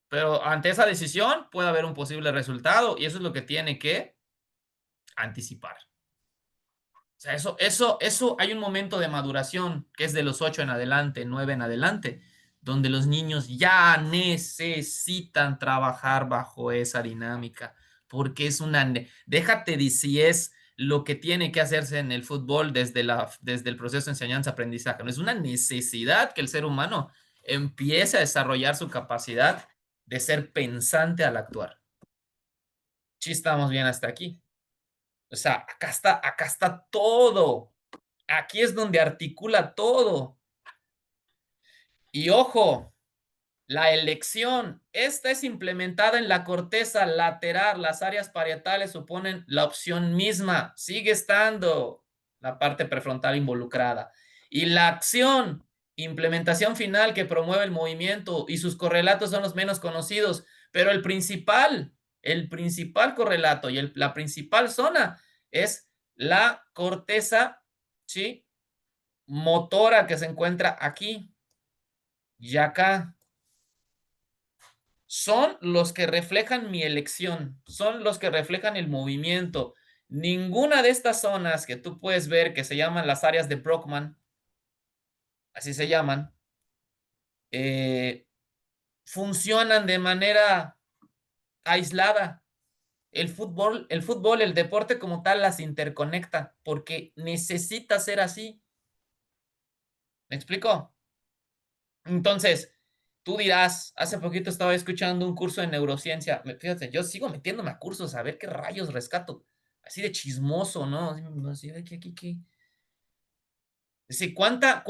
Pero ante esa decisión puede haber un posible resultado y eso es lo que tiene que anticipar. O sea, eso hay un momento de maduración que es de los 8 en adelante, 9 en adelante, donde los niños ya necesitan trabajar bajo esa dinámica, porque es déjate de si es lo que tiene que hacerse en el fútbol desde el proceso de enseñanza-aprendizaje, no es una necesidad que el ser humano empiece a desarrollar su capacidad de ser pensante al actuar. Sí, estamos bien hasta aquí. O sea, acá está todo. Aquí es donde articula todo. Y ojo, la elección, esta es implementada en la corteza lateral. Las áreas parietales suponen la opción misma. Sigue estando la parte prefrontal involucrada. Y la acción, implementación final que promueve el movimiento y sus correlatos son los menos conocidos. Pero el principal correlato y la principal zona es la corteza, ¿sí?, motora que se encuentra aquí. y acá. Son los que reflejan mi elección, son los que reflejan el movimiento. Ninguna de estas zonas que tú puedes ver que se llaman las áreas de Brockman, así se llaman, funcionan de manera aislada. El deporte como tal las interconecta porque necesita ser así. ¿Me explico? Entonces, tú dirás, hace poquito estaba escuchando un curso de neurociencia. Fíjate, yo sigo metiéndome a cursos a ver qué rayos rescato. Así de chismoso, ¿no? Así de ¿qué? Dice, ¿cuánta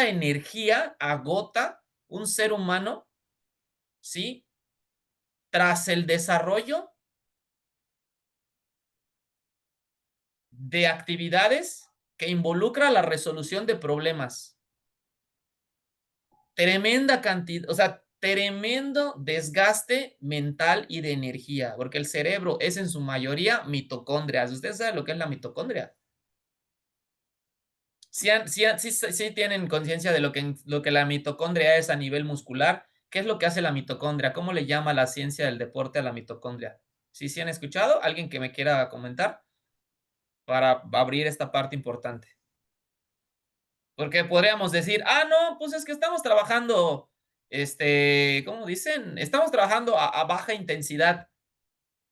energía agota un ser humano, ¿sí? Tras el desarrollo de actividades que involucra la resolución de problemas. Tremenda cantidad, o sea, tremendo desgaste mental y de energía, porque el cerebro es en su mayoría mitocondrias. ¿Ustedes saben lo que es la mitocondria? Sí tienen conciencia de lo que la mitocondria es a nivel muscular. ¿Qué es lo que hace la mitocondria? ¿Cómo le llama la ciencia del deporte a la mitocondria? ¿Sí han escuchado? ¿Alguien que me quiera comentar para abrir esta parte importante? Porque podríamos decir, no, pues es que estamos trabajando, ¿cómo dicen? Estamos trabajando a baja intensidad.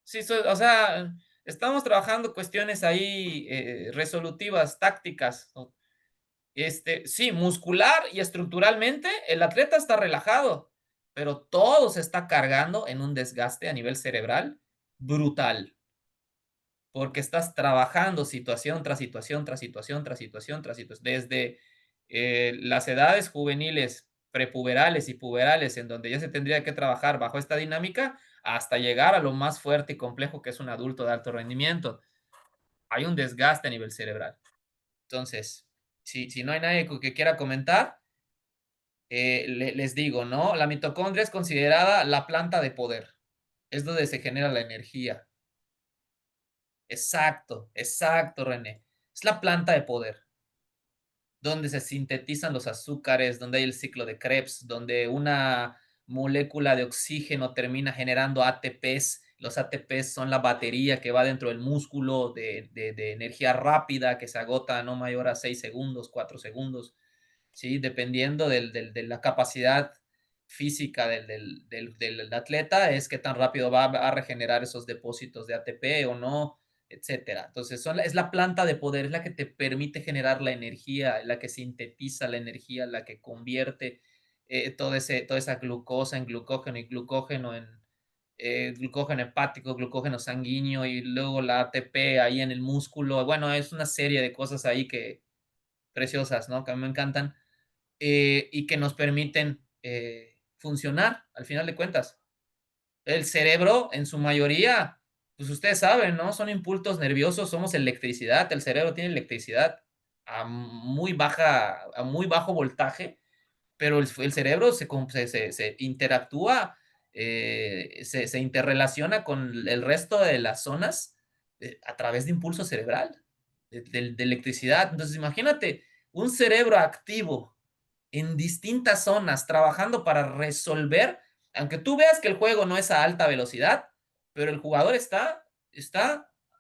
Sí, o sea, estamos trabajando cuestiones ahí resolutivas, tácticas. ¿No? Sí, muscular y estructuralmente, el atleta está relajado, pero todo se está cargando en un desgaste a nivel cerebral brutal porque estás trabajando situación tras situación, tras situación, tras situación, tras situación, desde las edades juveniles, prepuberales y puberales, en donde ya se tendría que trabajar bajo esta dinámica, hasta llegar a lo más fuerte y complejo que es un adulto de alto rendimiento. Hay un desgaste a nivel cerebral. Entonces, si no hay nadie que quiera comentar, les digo, ¿no? La mitocondria es considerada la planta de poder. Es donde se genera la energía. Exacto, René. Es la planta de poder, donde se sintetizan los azúcares, donde hay el ciclo de Krebs, donde una molécula de oxígeno termina generando ATPs. Los ATPs son la batería que va dentro del músculo de energía rápida que se agota no mayor a 6 segundos, 4 segundos, ¿sí? Dependiendo de la capacidad física del atleta, es qué tan rápido va a regenerar esos depósitos de ATP o no, etcétera. Entonces, es la planta de poder, es la que te permite generar la energía, la que sintetiza la energía, la que convierte toda esa glucosa en glucógeno y glucógeno en glucógeno hepático, glucógeno sanguíneo y luego la ATP ahí en el músculo. Bueno, es una serie de cosas ahí que preciosas, ¿no? Que a mí me encantan y que nos permiten funcionar al final de cuentas. El cerebro, en su mayoría, pues ustedes saben, ¿no? Son impulsos nerviosos, somos electricidad, el cerebro tiene electricidad a muy bajo voltaje, pero el cerebro se interactúa, se interrelaciona con el resto de las zonas a través de impulso cerebral, de electricidad. Entonces, imagínate un cerebro activo en distintas zonas, trabajando para resolver, aunque tú veas que el juego no es a alta velocidad, pero el jugador está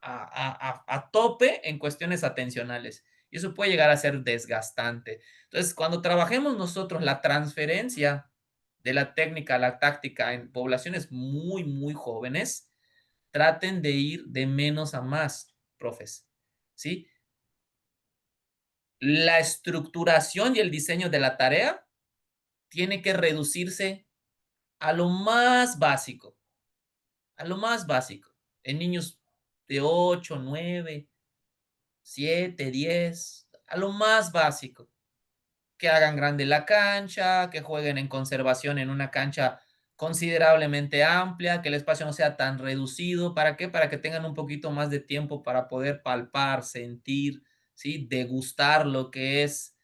a tope en cuestiones atencionales. Y eso puede llegar a ser desgastante. Entonces, cuando trabajemos nosotros la transferencia de la técnica a la táctica en poblaciones muy, muy jóvenes, traten de ir de menos a más, profes. ¿Sí? La estructuración y el diseño de la tarea tiene que reducirse a lo más básico, a lo más básico. En niños de 8, 9, 7, 10, a lo más básico. Que hagan grande la cancha, que jueguen en conservación en una cancha considerablemente amplia, que el espacio no sea tan reducido. ¿Para qué? Para que tengan un poquito más de tiempo para poder palpar, sentir, ¿sí? Degustar lo que es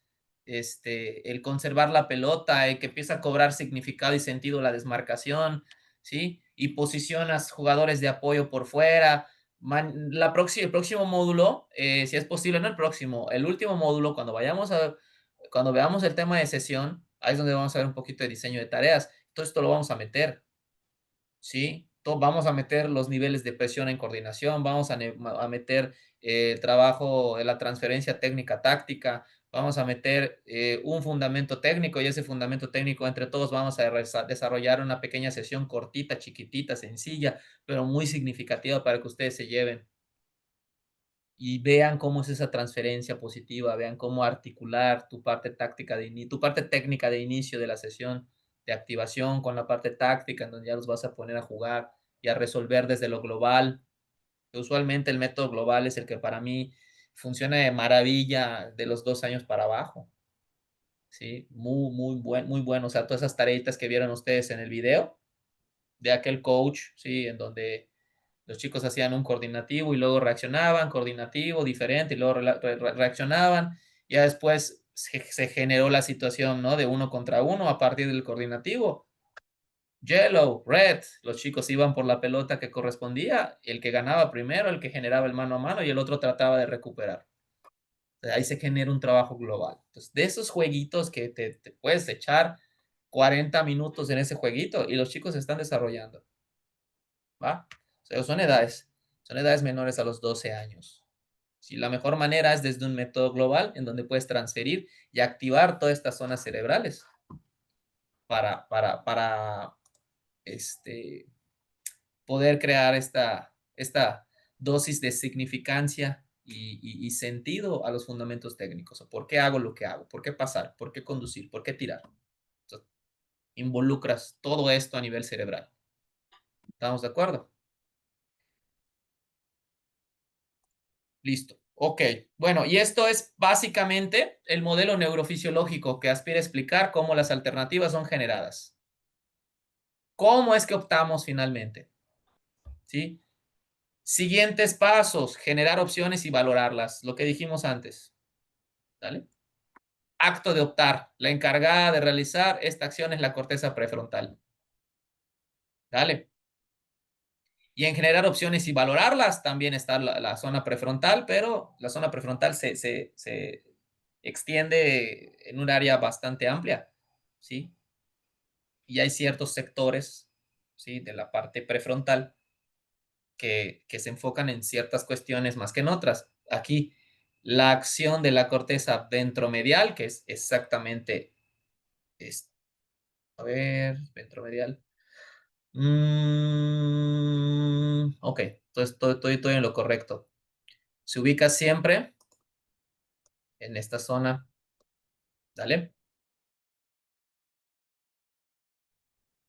el conservar la pelota, que empieza a cobrar significado y sentido la desmarcación, ¿sí? Y posicionas jugadores de apoyo por fuera. El próximo módulo, si es posible, no el próximo, el último módulo, cuando vayamos a cuando veamos el tema de sesión, ahí es donde vamos a ver un poquito de diseño de tareas. Todo esto lo vamos a meter, ¿sí? Vamos a meter los niveles de presión en coordinación, vamos a meter trabajo de la transferencia técnica táctica, vamos a meter un fundamento técnico y ese fundamento técnico entre todos vamos a desarrollar una pequeña sesión cortita, chiquitita, sencilla, pero muy significativa para que ustedes se lleven y vean cómo es esa transferencia positiva, vean cómo articular tu parte táctica tu parte técnica de inicio de la sesión de activación con la parte táctica en donde ya los vas a poner a jugar y a resolver desde lo global. Usualmente el método global es el que para mí funciona de maravilla de los 2 años para abajo. ¿Sí? Muy bueno. O sea, todas esas tareitas que vieron ustedes en el video de aquel coach, ¿sí? En donde los chicos hacían un coordinativo y luego reaccionaban, coordinativo, diferente, y luego reaccionaban. Ya después se generó la situación, ¿no? De 1 contra 1 a partir del coordinativo. Yellow, red, los chicos iban por la pelota que correspondía, el que ganaba primero, el que generaba el mano a mano y el otro trataba de recuperar. Ahí se genera un trabajo global. Entonces, de esos jueguitos que te puedes echar 40 minutos en ese jueguito y los chicos se están desarrollando. ¿Va? O sea, son edades menores a los 12 años. Si la mejor manera es desde un método global en donde puedes transferir y activar todas estas zonas cerebrales para este, poder crear esta dosis de significancia y sentido a los fundamentos técnicos. ¿Por qué hago lo que hago? ¿Por qué pasar? ¿Por qué conducir? ¿Por qué tirar? Entonces, involucras todo esto a nivel cerebral. ¿Estamos de acuerdo? Listo. Ok. Bueno, y esto es básicamente el modelo neurofisiológico que aspira a explicar cómo las alternativas son generadas. ¿Cómo es que optamos finalmente? ¿Sí? Siguientes pasos, generar opciones y valorarlas, lo que dijimos antes. ¿Vale? Acto de optar, la encargada de realizar esta acción es la corteza prefrontal. ¿Vale? Y en generar opciones y valorarlas también está la zona prefrontal, pero la zona prefrontal se extiende en un área bastante amplia, ¿sí? Y hay ciertos sectores, ¿sí? De la parte prefrontal que se enfocan en ciertas cuestiones más que en otras. Aquí, la acción de la corteza ventromedial, que es exactamente, es, a ver, ventromedial. Ok, entonces estoy en lo correcto. Se ubica siempre en esta zona, ¿vale?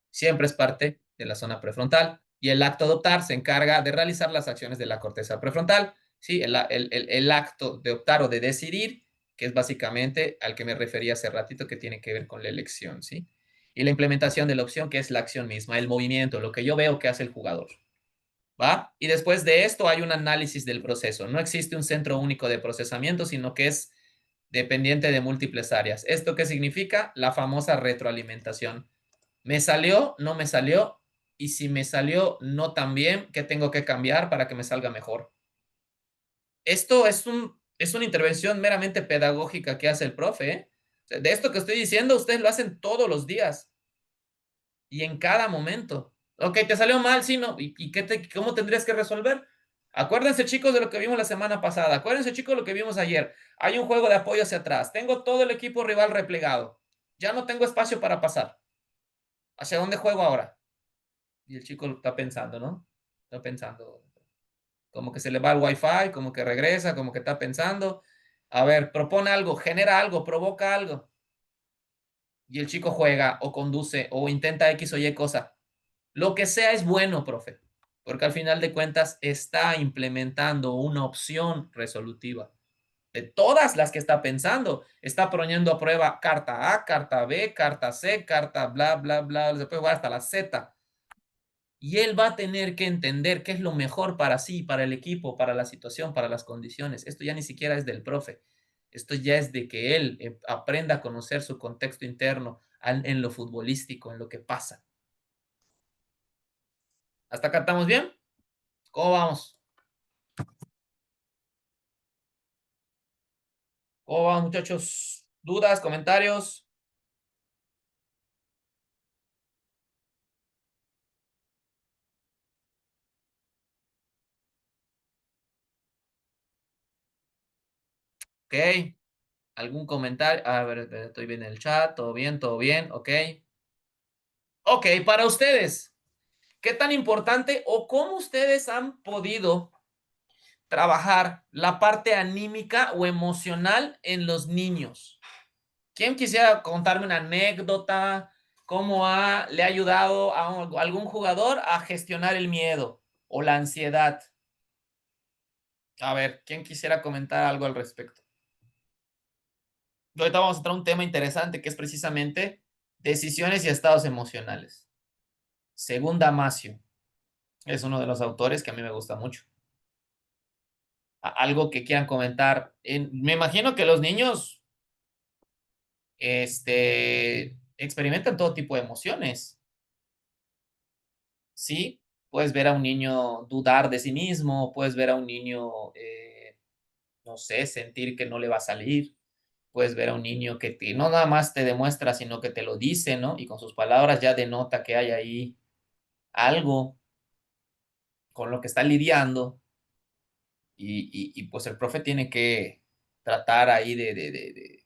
Siempre es parte de la zona prefrontal y el acto de optar se encarga de realizar las acciones de la corteza prefrontal, ¿sí? El acto de optar o de decidir, que es básicamente al que me refería hace ratito, que tiene que ver con la elección, ¿sí? Y la implementación de la opción, que es la acción misma, el movimiento, lo que yo veo que hace el jugador. ¿Va? Y después de esto hay un análisis del proceso. No existe un centro único de procesamiento, sino que es dependiente de múltiples áreas. ¿Esto qué significa? La famosa retroalimentación. ¿Me salió? ¿No me salió? Y si me salió no tan bien, ¿qué tengo que cambiar para que me salga mejor? Esto es una intervención meramente pedagógica que hace el profe, ¿eh? O sea, de esto que estoy diciendo, ustedes lo hacen todos los días y en cada momento. Ok, te salió mal, sí, no. ¿Y cómo tendrías que resolver? Acuérdense, chicos, de lo que vimos la semana pasada. Acuérdense, chicos, de lo que vimos ayer. Hay un juego de apoyo hacia atrás. Tengo todo el equipo rival replegado. Ya no tengo espacio para pasar. ¿Hacia dónde juego ahora? Y el chico está pensando, ¿no? Está pensando. Como que se le va el wifi, como que regresa, como que está pensando. A ver, propone algo, genera algo, provoca algo. Y el chico juega o conduce o intenta X o Y cosa. Lo que sea es bueno, profe, porque al final de cuentas está implementando una opción resolutiva. De todas las que está pensando, está poniendo a prueba carta A, carta B, carta C, carta bla, bla, bla, se puede jugar hasta la Z. Y él va a tener que entender qué es lo mejor para sí, para el equipo, para la situación, para las condiciones. Esto ya ni siquiera es del profe. Esto ya es de que él aprenda a conocer su contexto interno en lo futbolístico, en lo que pasa. ¿Hasta acá estamos bien? ¿Cómo vamos? ¿Cómo vamos, muchachos? ¿Dudas, comentarios? Ok. ¿Algún comentario? A ver, estoy bien en el chat. Todo bien, ok. Ok, para ustedes, ¿qué tan importante o cómo ustedes han podido trabajar la parte anímica o emocional en los niños? ¿Quién quisiera contarme una anécdota? ¿Cómo le ha ayudado a algún jugador a gestionar el miedo o la ansiedad? A ver, ¿quién quisiera comentar algo al respecto? Y ahorita vamos a entrar a un tema interesante que es precisamente decisiones y estados emocionales. Según Damasio, es uno de los autores que a mí me gusta mucho. Algo que quieran comentar. Me imagino que los niños experimentan todo tipo de emociones. Sí, puedes ver a un niño dudar de sí mismo, puedes ver a un niño, no sé, sentir que no le va a salir, puedes ver a un niño que no nada más te demuestra, sino que te lo dice, ¿no? Y con sus palabras ya denota que hay ahí algo con lo que está lidiando pues el profe tiene que tratar ahí de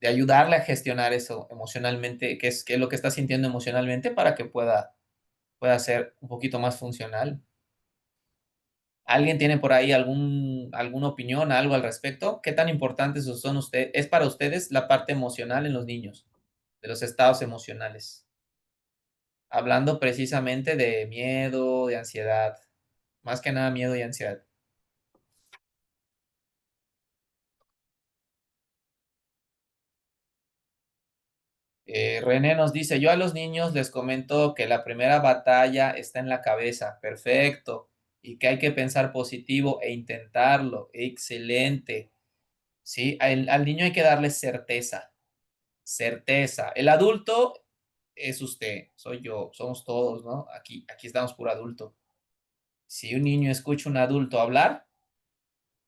ayudarle a gestionar eso emocionalmente, qué es lo que está sintiendo emocionalmente para que pueda ser un poquito más funcional. ¿Alguien tiene por ahí alguna opinión, algo al respecto? ¿Qué tan importantes es para ustedes la parte emocional en los niños, de los estados emocionales? Hablando precisamente de miedo, de ansiedad, más que nada miedo y ansiedad. René nos dice, yo a los niños les comento que la primera batalla está en la cabeza, perfecto, y que hay que pensar positivo e intentarlo, excelente, ¿sí? Al niño hay que darle certeza, certeza. El adulto es usted, soy yo, somos todos, ¿no? Aquí estamos puro adulto. Si un niño escucha a un adulto hablar,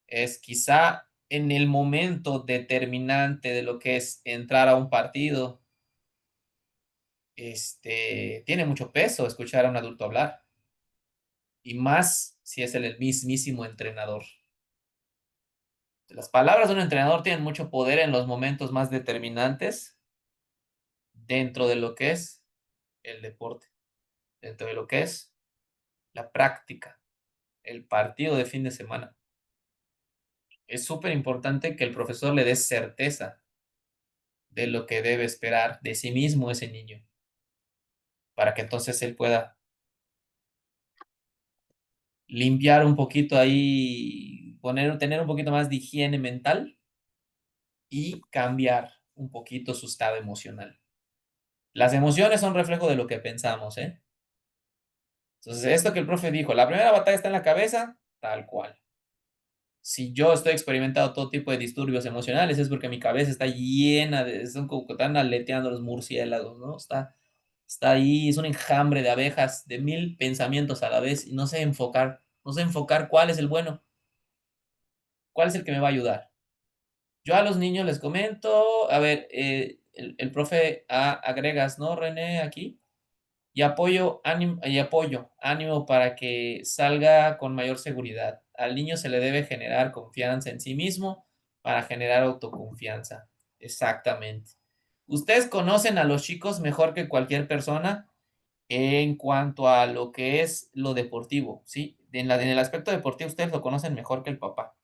es quizá en el momento determinante de lo que es entrar a un partido, tiene mucho peso escuchar a un adulto hablar, y más si es el mismísimo entrenador. Las palabras de un entrenador tienen mucho poder en los momentos más determinantes dentro de lo que es el deporte, dentro de lo que es la práctica, el partido de fin de semana. Es súper importante que el profesor le dé certeza de lo que debe esperar de sí mismo ese niño, para que entonces él pueda limpiar un poquito ahí, tener un poquito más de higiene mental y cambiar un poquito su estado emocional. Las emociones son reflejo de lo que pensamos, ¿eh? Entonces, esto que el profe dijo, la primera batalla está en la cabeza, tal cual. Si yo estoy experimentando todo tipo de disturbios emocionales, es porque mi cabeza está llena son como que están aleteando los murciélagos, ¿no? Está ahí, es un enjambre de abejas, de 1000 pensamientos a la vez, y no sé enfocar cuál es el bueno, cuál es el que me va a ayudar. Yo a los niños les comento, a ver, el profe agregas, ¿no, René, aquí? Ánimo para que salga con mayor seguridad. Al niño se le debe generar confianza en sí mismo para generar autoconfianza. Exactamente. Ustedes conocen a los chicos mejor que cualquier persona en cuanto a lo que es lo deportivo, ¿sí? En el aspecto deportivo ustedes lo conocen mejor que el papá.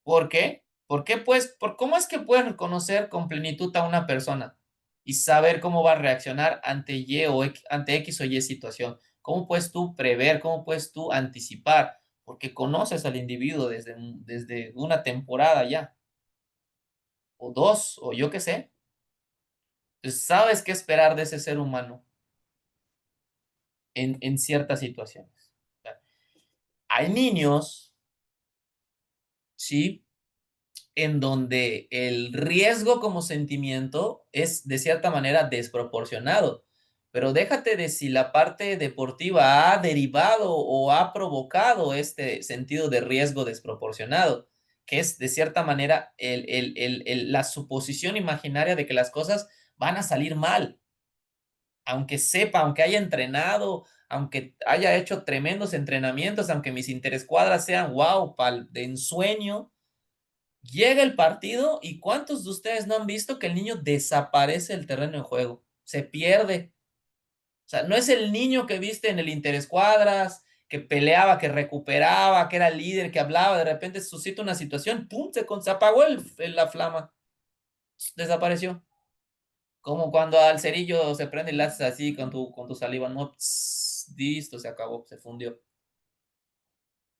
¿Por qué? ¿Por qué, pues? ¿Cómo es que pueden conocer con plenitud a una persona y saber cómo va a reaccionar ante X o Y situación? ¿Cómo puedes tú prever? ¿Cómo puedes tú anticipar? Porque conoces al individuo desde una temporada ya, o dos, o yo qué sé. Entonces, sabes qué esperar de ese ser humano en ciertas situaciones. O sea, hay niños, ¿sí? En donde el riesgo como sentimiento es de cierta manera desproporcionado. Pero déjate de si la parte deportiva ha derivado o ha provocado este sentido de riesgo desproporcionado. que es de cierta manera la suposición imaginaria de que las cosas van a salir mal, aunque sepa, aunque haya entrenado, aunque haya hecho tremendos entrenamientos, aunque mis interescuadras sean wow, de ensueño, llega el partido y ¿cuántos de ustedes no han visto que el niño desaparece del terreno de juego? Se pierde. O sea, no es el niño que viste en el interescuadras, que peleaba, que recuperaba, que era líder, que hablaba, de repente suscita una situación, ¡pum! Se apagó la flama, desapareció. Como cuando al cerillo se prende y le haces así con tu saliva, no, listo, se acabó, se fundió.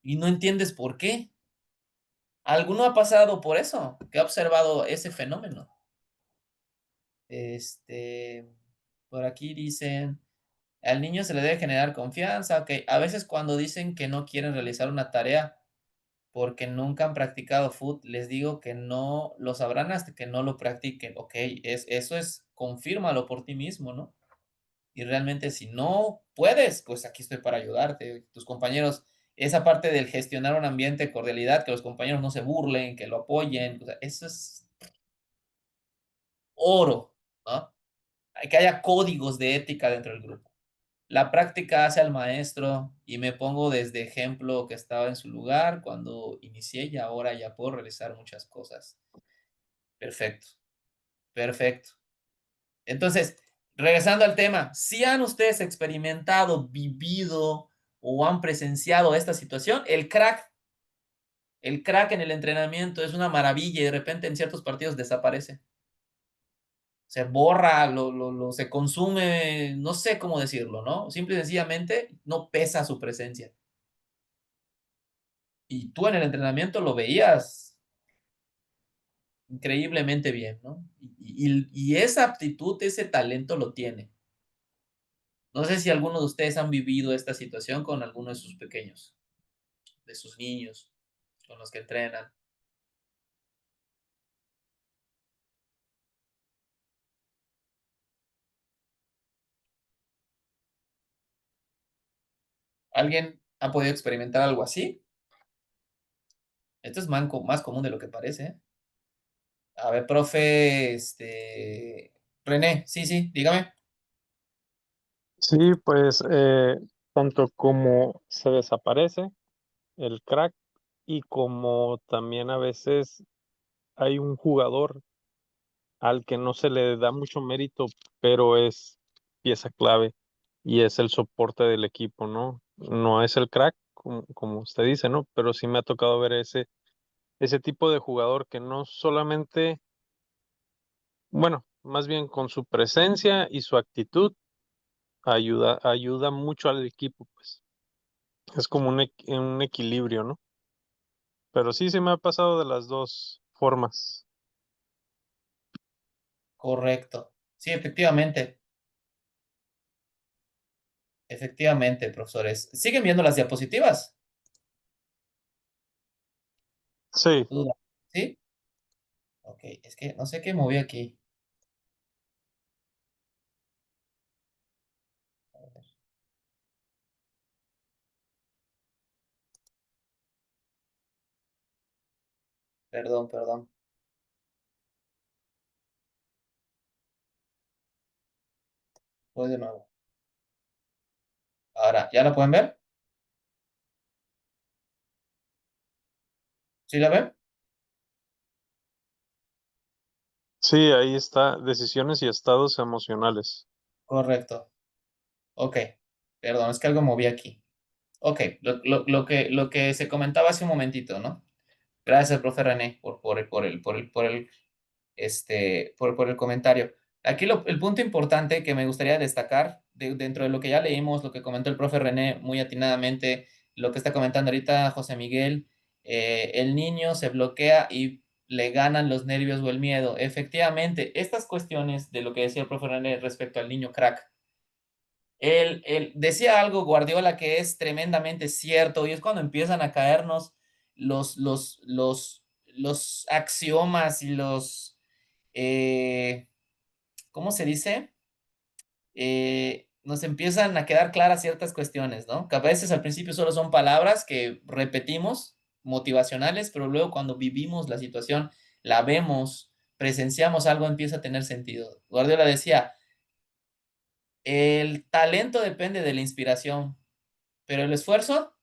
Y no entiendes por qué. ¿Alguno ha pasado por eso? ¿Que ha observado ese fenómeno? Este, por aquí dicen, al niño se le debe generar confianza, ok. A veces cuando dicen que no quieren realizar una tarea porque nunca han practicado foot, les digo que no lo sabrán hasta que no lo practiquen, ok. Eso es, confírmalo por ti mismo, ¿no? Y realmente si no puedes, pues aquí estoy para ayudarte. Tus compañeros, esa parte del gestionar un ambiente de cordialidad, que los compañeros no se burlen, que lo apoyen, o sea, eso es oro, ¿no? Hay que haya códigos de ética dentro del grupo. La práctica hace al maestro y me pongo desde ejemplo que estaba en su lugar cuando inicié y ahora ya puedo realizar muchas cosas. Perfecto, perfecto. Entonces, regresando al tema, si han ustedes experimentado, vivido o han presenciado esta situación, el crack en el entrenamiento es una maravilla y de repente en ciertos partidos desaparece. Se borra, se consume, no sé cómo decirlo, ¿no? Simple y sencillamente no pesa su presencia. Y tú en el entrenamiento lo veías increíblemente bien, ¿no? Y esa aptitud, ese talento lo tiene. No sé si alguno de ustedes han vivido esta situación con alguno de sus pequeños, de sus niños, con los que entrenan. ¿Alguien ha podido experimentar algo así? Esto es más común de lo que parece, ¿eh? A ver, profe, René, sí, sí, dígame. Sí, pues tanto como se desaparece el crack y como también a veces hay un jugador al que no se le da mucho mérito, pero es pieza clave y es el soporte del equipo, ¿no? No es el crack, como usted dice, ¿no? Pero sí me ha tocado ver ese tipo de jugador que no solamente, bueno, más bien con su presencia y su actitud ayuda mucho al equipo, pues. Es como un equilibrio, ¿no? Pero sí, se me ha pasado de las dos formas. Correcto. Sí, efectivamente. Efectivamente, profesores. ¿Siguen viendo las diapositivas? Sí, Duda. ¿Sí? Ok, es que no sé qué moví aquí. Perdón, perdón. Voy de nuevo. Ahora, ¿ya la pueden ver? ¿Sí la ven? sí, ahí está, decisiones y estados emocionales. Correcto. Ok. Perdón, es que algo moví aquí. Ok, lo que se comentaba hace un momentito, ¿no? Gracias, profe René, por el comentario. Aquí el punto importante que me gustaría destacar dentro de lo que ya leímos, lo que comentó el profe René muy atinadamente, lo que está comentando ahorita José Miguel, el niño se bloquea y le ganan los nervios o el miedo. Efectivamente, estas cuestiones de lo que decía el profe René respecto al niño crack, él decía algo, Guardiola, que es tremendamente cierto, y es cuando empiezan a caernos los axiomas y eh, ¿cómo se dice? Nos empiezan a quedar claras ciertas cuestiones, ¿no? Que a veces al principio solo son palabras que repetimos motivacionales, pero luego cuando vivimos la situación, la vemos, presenciamos algo, empieza a tener sentido. Guardiola decía, el talento depende de la inspiración, pero el esfuerzo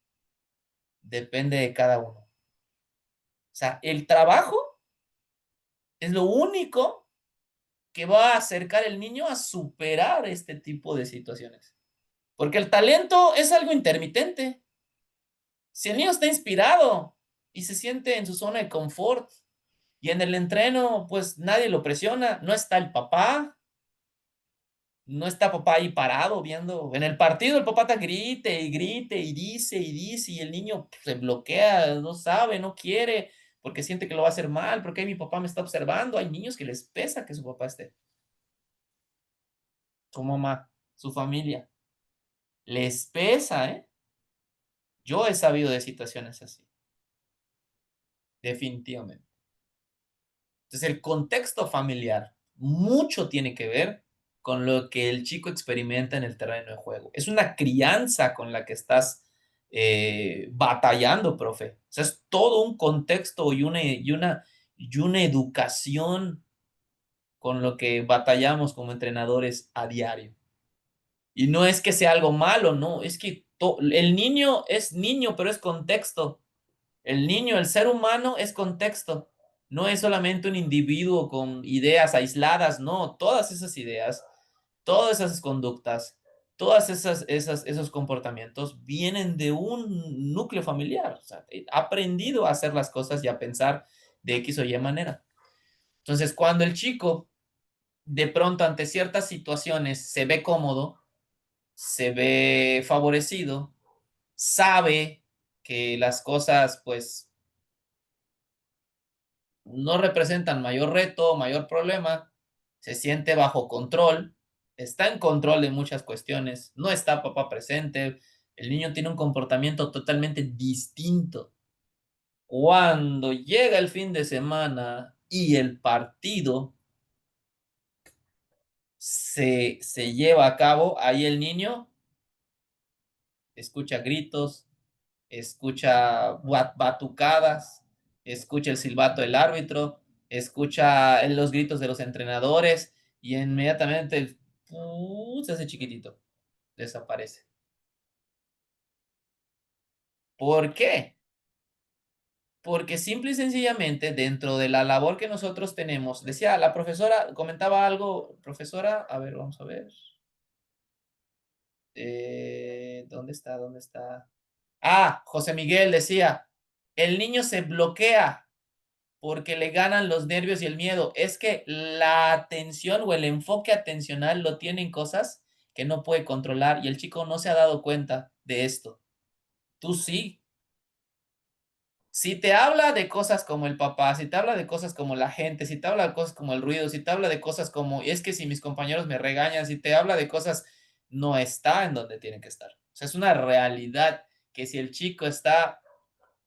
depende de cada uno. O sea, el trabajo es lo único que va a acercar al niño a superar este tipo de situaciones. Porque el talento es algo intermitente. Si el niño está inspirado y se siente en su zona de confort y en el entreno, pues nadie lo presiona, no está el papá, no está papá ahí parado viendo. En el partido el papá está grite y dice y el niño se bloquea, no sabe, no quiere, porque siente que lo va a hacer mal, porque mi papá me está observando. Hay niños que les pesa que su papá esté, su mamá, su familia. Les pesa, ¿eh? Yo he sabido de situaciones así, definitivamente. Entonces, el contexto familiar mucho tiene que ver con lo que el chico experimenta en el terreno de juego. Es una crianza con la que estás batallando, profe. O sea, es todo un contexto y una educación con lo que batallamos como entrenadores a diario. Y no es que sea algo malo, no, es que el niño es niño, pero es contexto. El niño, el ser humano es contexto, no es solamente un individuo con ideas aisladas, no, todas esas ideas, todas esas conductas, todas esos comportamientos vienen de un núcleo familiar, o sea, ha aprendido a hacer las cosas y a pensar de X o Y manera. Entonces, cuando el chico de pronto ante ciertas situaciones se ve cómodo, se ve favorecido, sabe que las cosas pues no representan mayor reto, mayor problema, se siente bajo control, está en control de muchas cuestiones, no está papá presente, el niño tiene un comportamiento totalmente distinto. Cuando llega el fin de semana y el partido se lleva a cabo, ahí el niño escucha gritos, escucha batucadas, escucha el silbato del árbitro, escucha los gritos de los entrenadores y inmediatamente se hace chiquitito, desaparece. ¿Por qué? Porque simple y sencillamente dentro de la labor que nosotros tenemos, decía la profesora, comentaba algo, profesora, a ver, vamos a ver. ¿Dónde está? ¿Dónde está? Ah, José Miguel decía, el niño se bloquea porque le ganan los nervios y el miedo. Es que la atención o el enfoque atencional lo tiene en cosas que no puede controlar y el chico no se ha dado cuenta de esto. Tú sí. Si te habla de cosas como el papá, si te habla de cosas como la gente, si te habla de cosas como el ruido, si te habla de cosas como, es que si mis compañeros me regañan, si te habla de cosas, no está en donde tiene que estar. O sea, es una realidad que si el chico está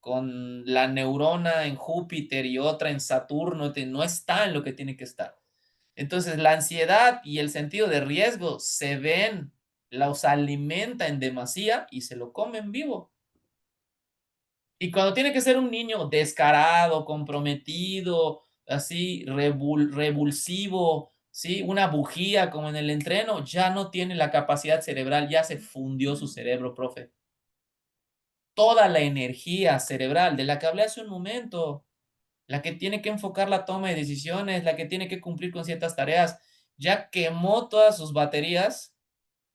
con la neurona en Júpiter y otra en Saturno, no está en lo que tiene que estar. Entonces, la ansiedad y el sentido de riesgo se ven, los alimenta en demasía y se lo comen vivo. Y cuando tiene que ser un niño descarado, comprometido, así, revulsivo, ¿sí? Una bujía como en el entreno, ya no tiene la capacidad cerebral, ya se fundió su cerebro, profe. Toda la energía cerebral de la que hablé hace un momento, la que tiene que enfocar la toma de decisiones, la que tiene que cumplir con ciertas tareas, ya quemó todas sus baterías,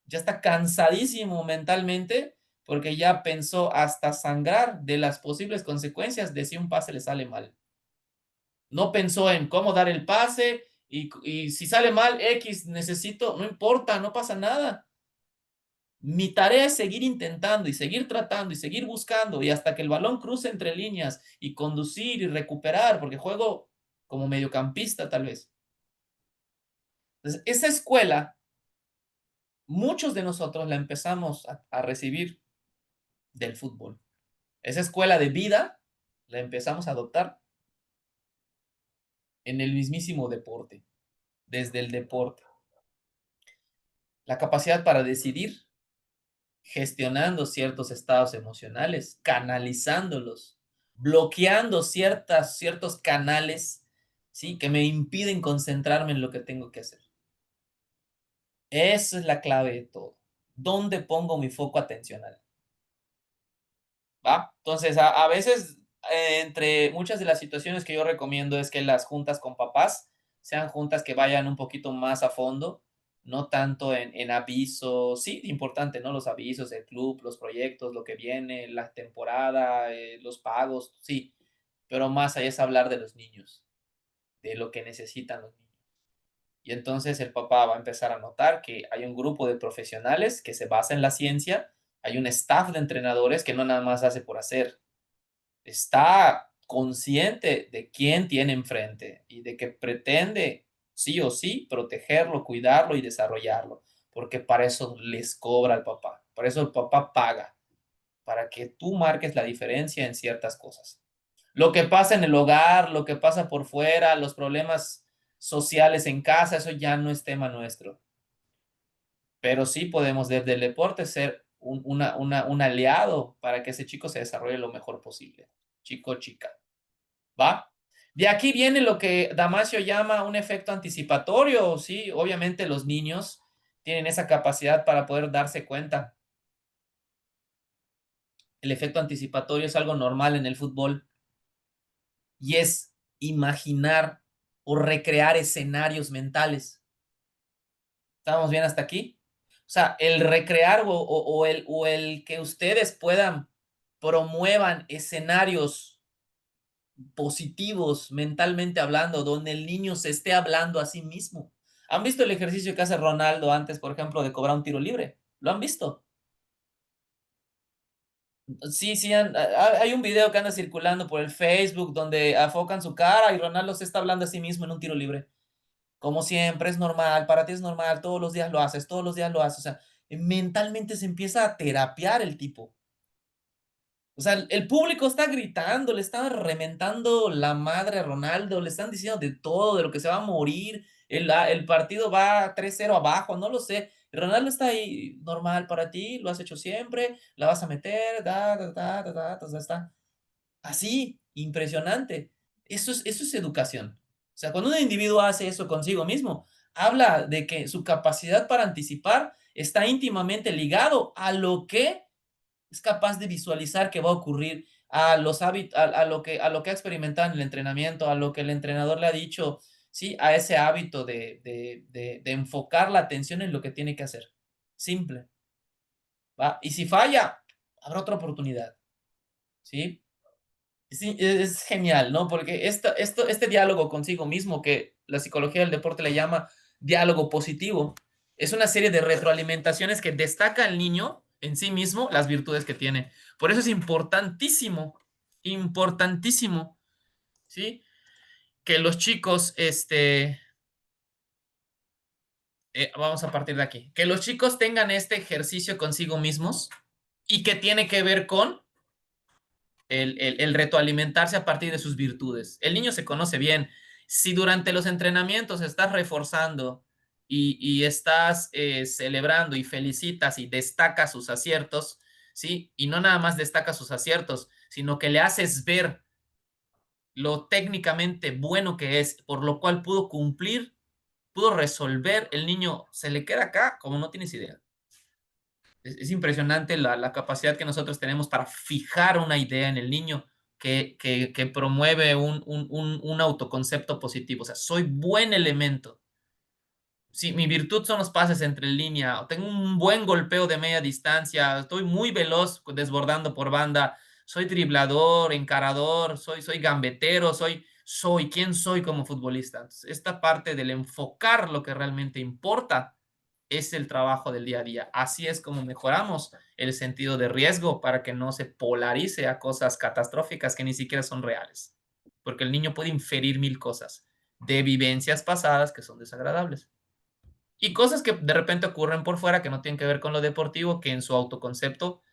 ya está cansadísimo mentalmente porque ya pensó hasta sangrar de las posibles consecuencias de si un pase le sale mal. No pensó en cómo dar el pase y si sale mal, X, necesito, no importa, no pasa nada. Mi tarea es seguir intentando y seguir tratando y seguir buscando y hasta que el balón cruce entre líneas y conducir y recuperar, porque juego como mediocampista tal vez. Entonces, esa escuela, muchos de nosotros la empezamos a recibir del fútbol. Esa escuela de vida la empezamos a adoptar en el mismísimo deporte, desde el deporte. La capacidad para decidir, gestionando ciertos estados emocionales, canalizándolos, bloqueando ciertos canales, ¿sí? Que me impiden concentrarme en lo que tengo que hacer. Esa es la clave de todo. ¿Dónde pongo mi foco atencional? ¿Va? Entonces, a veces, entre muchas de las situaciones que yo recomiendo es que las juntas con papás sean juntas que vayan un poquito más a fondo, no tanto en avisos, sí, importante, ¿no? Los avisos del club, los proyectos, lo que viene, la temporada, los pagos, sí, pero más allá es hablar de los niños, de lo que necesitan los niños. Y entonces el papá va a empezar a notar que hay un grupo de profesionales que se basa en la ciencia, hay un staff de entrenadores que no nada más hace por hacer, está consciente de quién tiene enfrente y de que pretende sí o sí protegerlo, cuidarlo y desarrollarlo, porque para eso les cobra al papá, para eso el papá paga, para que tú marques la diferencia en ciertas cosas. Lo que pasa en el hogar, lo que pasa por fuera, los problemas sociales en casa, eso ya no es tema nuestro. Pero sí podemos desde el deporte ser un aliado para que ese chico se desarrolle lo mejor posible. Chico, chica. ¿Va? De aquí viene lo que Damasio llama un efecto anticipatorio, ¿sí? Obviamente los niños tienen esa capacidad para poder darse cuenta. El efecto anticipatorio es algo normal en el fútbol y es imaginar o recrear escenarios mentales. ¿Estamos bien hasta aquí? O sea, el recrear o el que ustedes puedan promuevan escenarios positivos mentalmente hablando, donde el niño se esté hablando a sí mismo. ¿Han visto el ejercicio que hace Ronaldo antes, por ejemplo, de cobrar un tiro libre? ¿Lo han visto? Sí, sí, hay un video que anda circulando por el Facebook donde afocan su cara y Ronaldo se está hablando a sí mismo en un tiro libre. Como siempre, es normal, para ti es normal, todos los días lo haces, todos los días lo haces. O sea, mentalmente se empieza a terapiar el tipo. O sea, el público está gritando, le están rementando la madre a Ronaldo, le están diciendo de todo, de lo que se va a morir, el partido va 3-0 abajo, no lo sé. Ronaldo está ahí, normal para ti, lo has hecho siempre, la vas a meter, está. Así, impresionante. Eso es educación. O sea, cuando un individuo hace eso consigo mismo, habla de que su capacidad para anticipar está íntimamente ligado a lo que es capaz de visualizar que va a ocurrir, a los hábitos, a lo que ha experimentado en el entrenamiento, a lo que el entrenador le ha dicho, sí, a ese hábito de enfocar la atención en lo que tiene que hacer. Simple, ¿va? Y si falla, habrá otra oportunidad, ¿sí? Sí, es genial, ¿no? Porque este diálogo consigo mismo, que la psicología del deporte le llama diálogo positivo, es una serie de retroalimentaciones que destaca al niño en sí mismo las virtudes que tiene. Por eso es importantísimo, importantísimo, ¿sí? Que los chicos, vamos a partir de aquí, que los chicos tengan este ejercicio consigo mismos y que tiene que ver con el retroalimentarse a partir de sus virtudes. El niño se conoce bien. Si durante los entrenamientos estás reforzando y estás celebrando y felicitas y destacas sus aciertos, ¿sí? Y no nada más destacas sus aciertos, sino que le haces ver lo técnicamente bueno que es, por lo cual pudo cumplir, pudo resolver, el niño se le queda acá como no tienes idea. Es impresionante la capacidad que nosotros tenemos para fijar una idea en el niño que promueve un autoconcepto positivo. O sea, soy buen elemento. Sí, mi virtud son los pases entre línea. Tengo un buen golpeo de media distancia. Estoy muy veloz desbordando por banda. Soy driblador, encarador, soy gambetero, soy quién soy como futbolista. Entonces, esta parte del enfocar lo que realmente importa es el trabajo del día a día. Así es como mejoramos el sentido de riesgo para que no se polarice a cosas catastróficas que ni siquiera son reales. Porque el niño puede inferir mil cosas de vivencias pasadas que son desagradables. Y cosas que de repente ocurren por fuera que no tienen que ver con lo deportivo, que en su autoconcepto,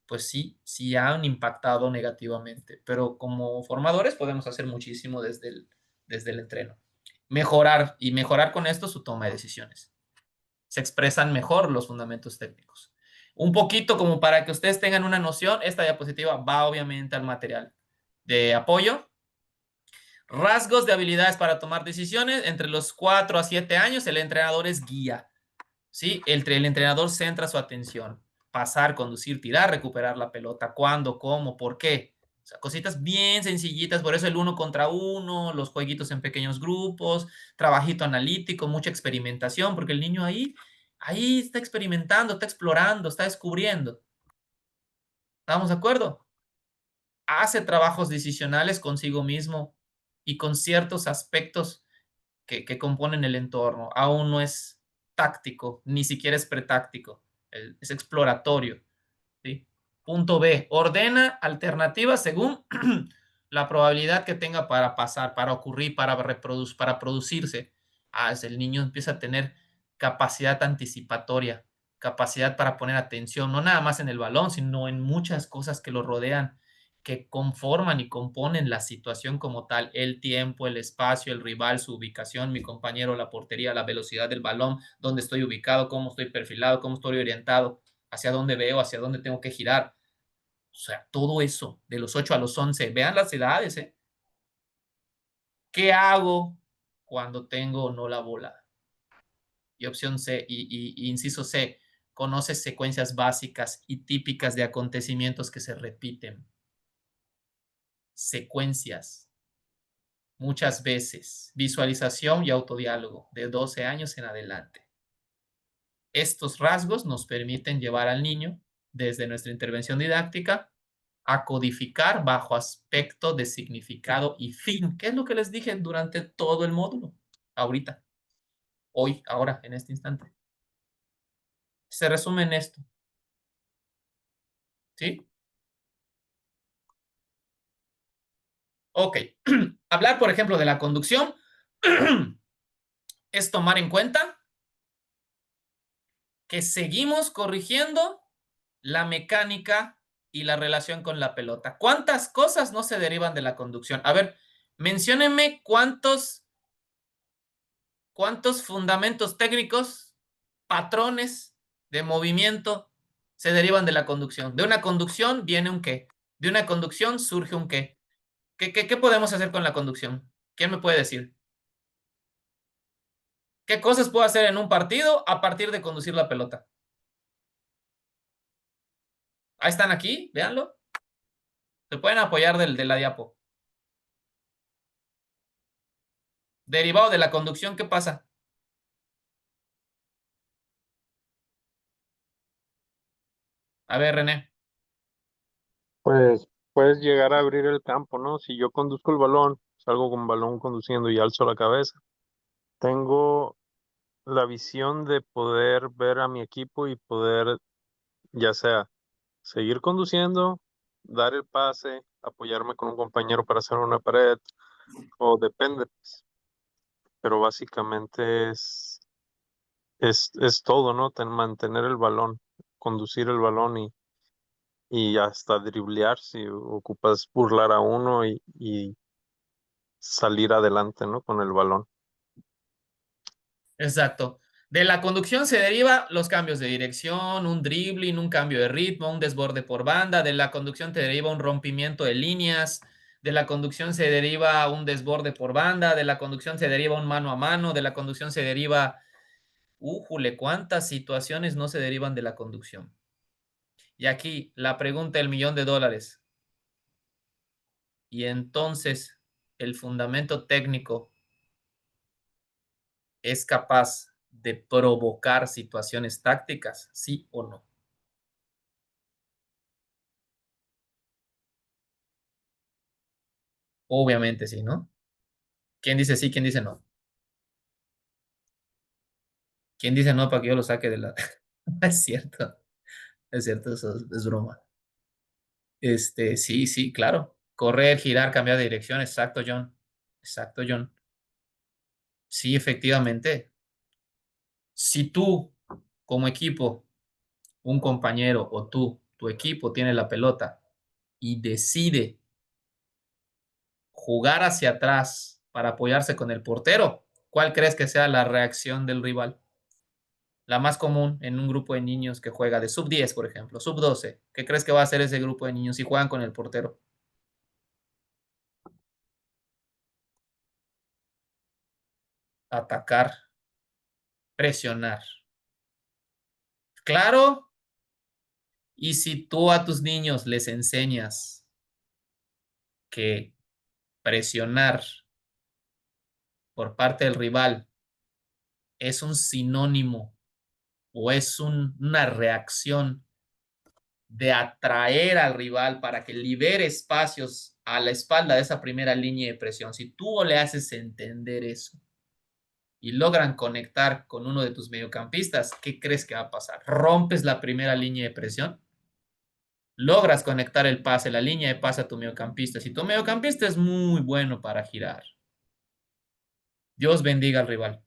pues sí han impactado negativamente. Pero como formadores podemos hacer muchísimo desde el entreno. Mejorar con esto su toma de decisiones. Se expresan mejor los fundamentos técnicos. Un poquito como para que ustedes tengan una noción, esta diapositiva va obviamente al material. de apoyo. Rasgos de habilidades para tomar decisiones. Entre los 4 a 7 años, el entrenador es guía. ¿Sí? El entrenador centra su atención. Pasar, conducir, tirar, recuperar la pelota. ¿Cuándo? ¿Cómo? ¿Por qué? O sea, cositas bien sencillitas. Por eso el 1 contra 1, los jueguitos en pequeños grupos, trabajito analítico, mucha experimentación, porque el niño ahí está experimentando, está explorando, está descubriendo. ¿Estamos de acuerdo? Hace trabajos decisionales consigo mismo y con ciertos aspectos que componen el entorno. Aún no es táctico, ni siquiera es pretáctico, es exploratorio. ¿Sí? Punto B, ordena alternativas según la probabilidad que tenga para pasar, para ocurrir, para producirse. El niño empieza a tener capacidad anticipatoria, capacidad para poner atención, no nada más en el balón, sino en muchas cosas que lo rodean, que conforman y componen la situación como tal, el tiempo, el espacio, el rival, su ubicación, mi compañero, la portería, la velocidad del balón, dónde estoy ubicado, cómo estoy perfilado, cómo estoy orientado, hacia dónde veo, hacia dónde tengo que girar. O sea, todo eso, de los 8 a los 11, vean las edades, ¿eh? ¿Qué hago cuando tengo o no la bola? Y opción C, y inciso C, conoce secuencias básicas y típicas de acontecimientos que se repiten. Secuencias, muchas veces. Visualización y autodiálogo, de 12 años en adelante. Estos rasgos nos permiten llevar al niño, desde nuestra intervención didáctica, a codificar bajo aspecto de significado y fin, que es lo que les dije durante todo el módulo, ahorita, hoy, ahora, en este instante. Se resume en esto, ¿sí? Ok. Hablar, por ejemplo, de la conducción es tomar en cuenta que seguimos corrigiendo la mecánica y la relación con la pelota. ¿Cuántas cosas no se derivan de la conducción? A ver, menciónenme cuántos fundamentos técnicos, patrones de movimiento se derivan de la conducción. De una conducción viene un qué. De una conducción surge un qué. ¿Qué podemos hacer con la conducción? ¿Quién me puede decir? ¿Qué cosas puedo hacer en un partido a partir de conducir la pelota? Ahí están aquí, véanlo. Se pueden apoyar de la diapo. Derivado de la conducción, ¿qué pasa? A ver, René. Pues puedes llegar a abrir el campo, ¿no? Si yo conduzco el balón, salgo con balón conduciendo y alzo la cabeza, tengo la visión de poder ver a mi equipo y poder, ya sea, seguir conduciendo, dar el pase, apoyarme con un compañero para hacer una pared, o depende, pues. Pero básicamente es todo, ¿no? Mantener el balón, conducir el balón y hasta driblear si ocupas burlar a uno y salir adelante, ¿no? Con el balón. Exacto. De la conducción se deriva los cambios de dirección, un dribbling, un cambio de ritmo, un desborde por banda. De la conducción te deriva un rompimiento de líneas. De la conducción se deriva un desborde por banda. De la conducción se deriva un mano a mano. De la conducción se deriva... ¡Újule! ¿Cuántas situaciones no se derivan de la conducción? Y aquí la pregunta del $1.000.000. Y entonces, ¿el fundamento técnico es capaz de provocar situaciones tácticas? ¿Sí o no? Obviamente sí, ¿no? ¿Quién dice sí? ¿Quién dice no? ¿Quién dice no para que yo lo saque de la... Es cierto, eso es broma. Sí, sí, claro. Correr, girar, cambiar de dirección, exacto, John. Exacto, John. Sí, efectivamente. Si tú, como equipo, un compañero o tú, tu equipo tiene la pelota y decide jugar hacia atrás para apoyarse con el portero, ¿cuál crees que sea la reacción del rival? La más común en un grupo de niños que juega de sub 10, por ejemplo, sub 12. ¿Qué crees que va a hacer ese grupo de niños si juegan con el portero? atacar, presionar. ¿Claro? Y si tú a tus niños les enseñas que presionar por parte del rival es un sinónimo o es una reacción de atraer al rival para que libere espacios a la espalda de esa primera línea de presión, si tú le haces entender eso y logran conectar con uno de tus mediocampistas, ¿qué crees que va a pasar? ¿Rompes la primera línea de presión? Logras conectar el pase, la línea de pase a tu mediocampista. Si tu mediocampista es muy bueno para girar, Dios bendiga al rival.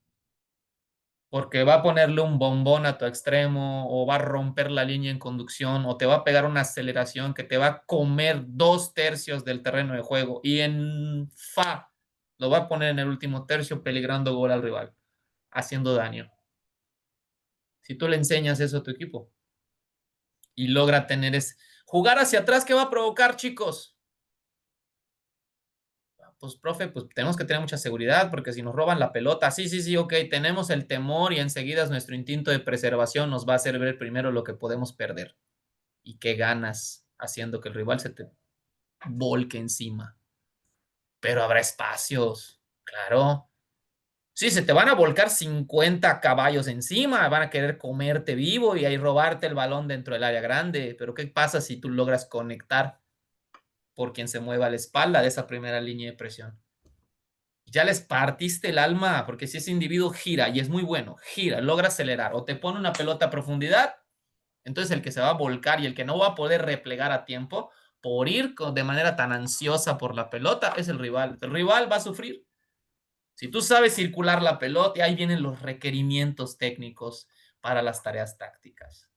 Porque va a ponerle un bombón a tu extremo o va a romper la línea en conducción o te va a pegar una aceleración que te va a comer 2/3 del terreno de juego y en fa lo va a poner en el último tercio peligrando gol al rival, haciendo daño. Si tú le enseñas eso a tu equipo y logra tener jugar hacia atrás, ¿qué va a provocar, chicos? Pues, profe, pues tenemos que tener mucha seguridad porque si nos roban la pelota, sí, ok, tenemos el temor y enseguida nuestro instinto de preservación nos va a hacer ver primero lo que podemos perder y qué ganas haciendo que el rival se te volque encima. Pero habrá espacios, claro. Sí, se te van a volcar 50 caballos encima, van a querer comerte vivo y ahí robarte el balón dentro del área grande, pero ¿qué pasa si tú logras conectar por quien se mueva a la espalda de esa primera línea de presión? Ya les partiste el alma, porque si ese individuo gira y es muy bueno, gira, logra acelerar o te pone una pelota a profundidad, entonces el que se va a volcar y el que no va a poder replegar a tiempo por ir de manera tan ansiosa por la pelota es el rival. El rival va a sufrir. Si tú sabes circular la pelota, y ahí vienen los requerimientos técnicos para las tareas tácticas.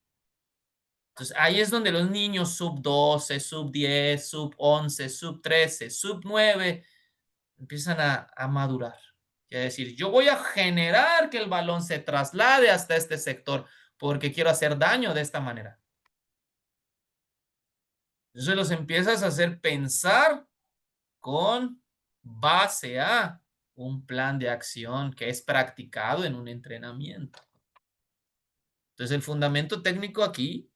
Entonces ahí es donde los niños sub 12, sub 10, sub 11, sub 13, sub 9 empiezan a madurar. Es decir, yo voy a generar que el balón se traslade hasta este sector porque quiero hacer daño de esta manera. Entonces los empiezas a hacer pensar con base a un plan de acción que es practicado en un entrenamiento. Entonces el fundamento técnico aquí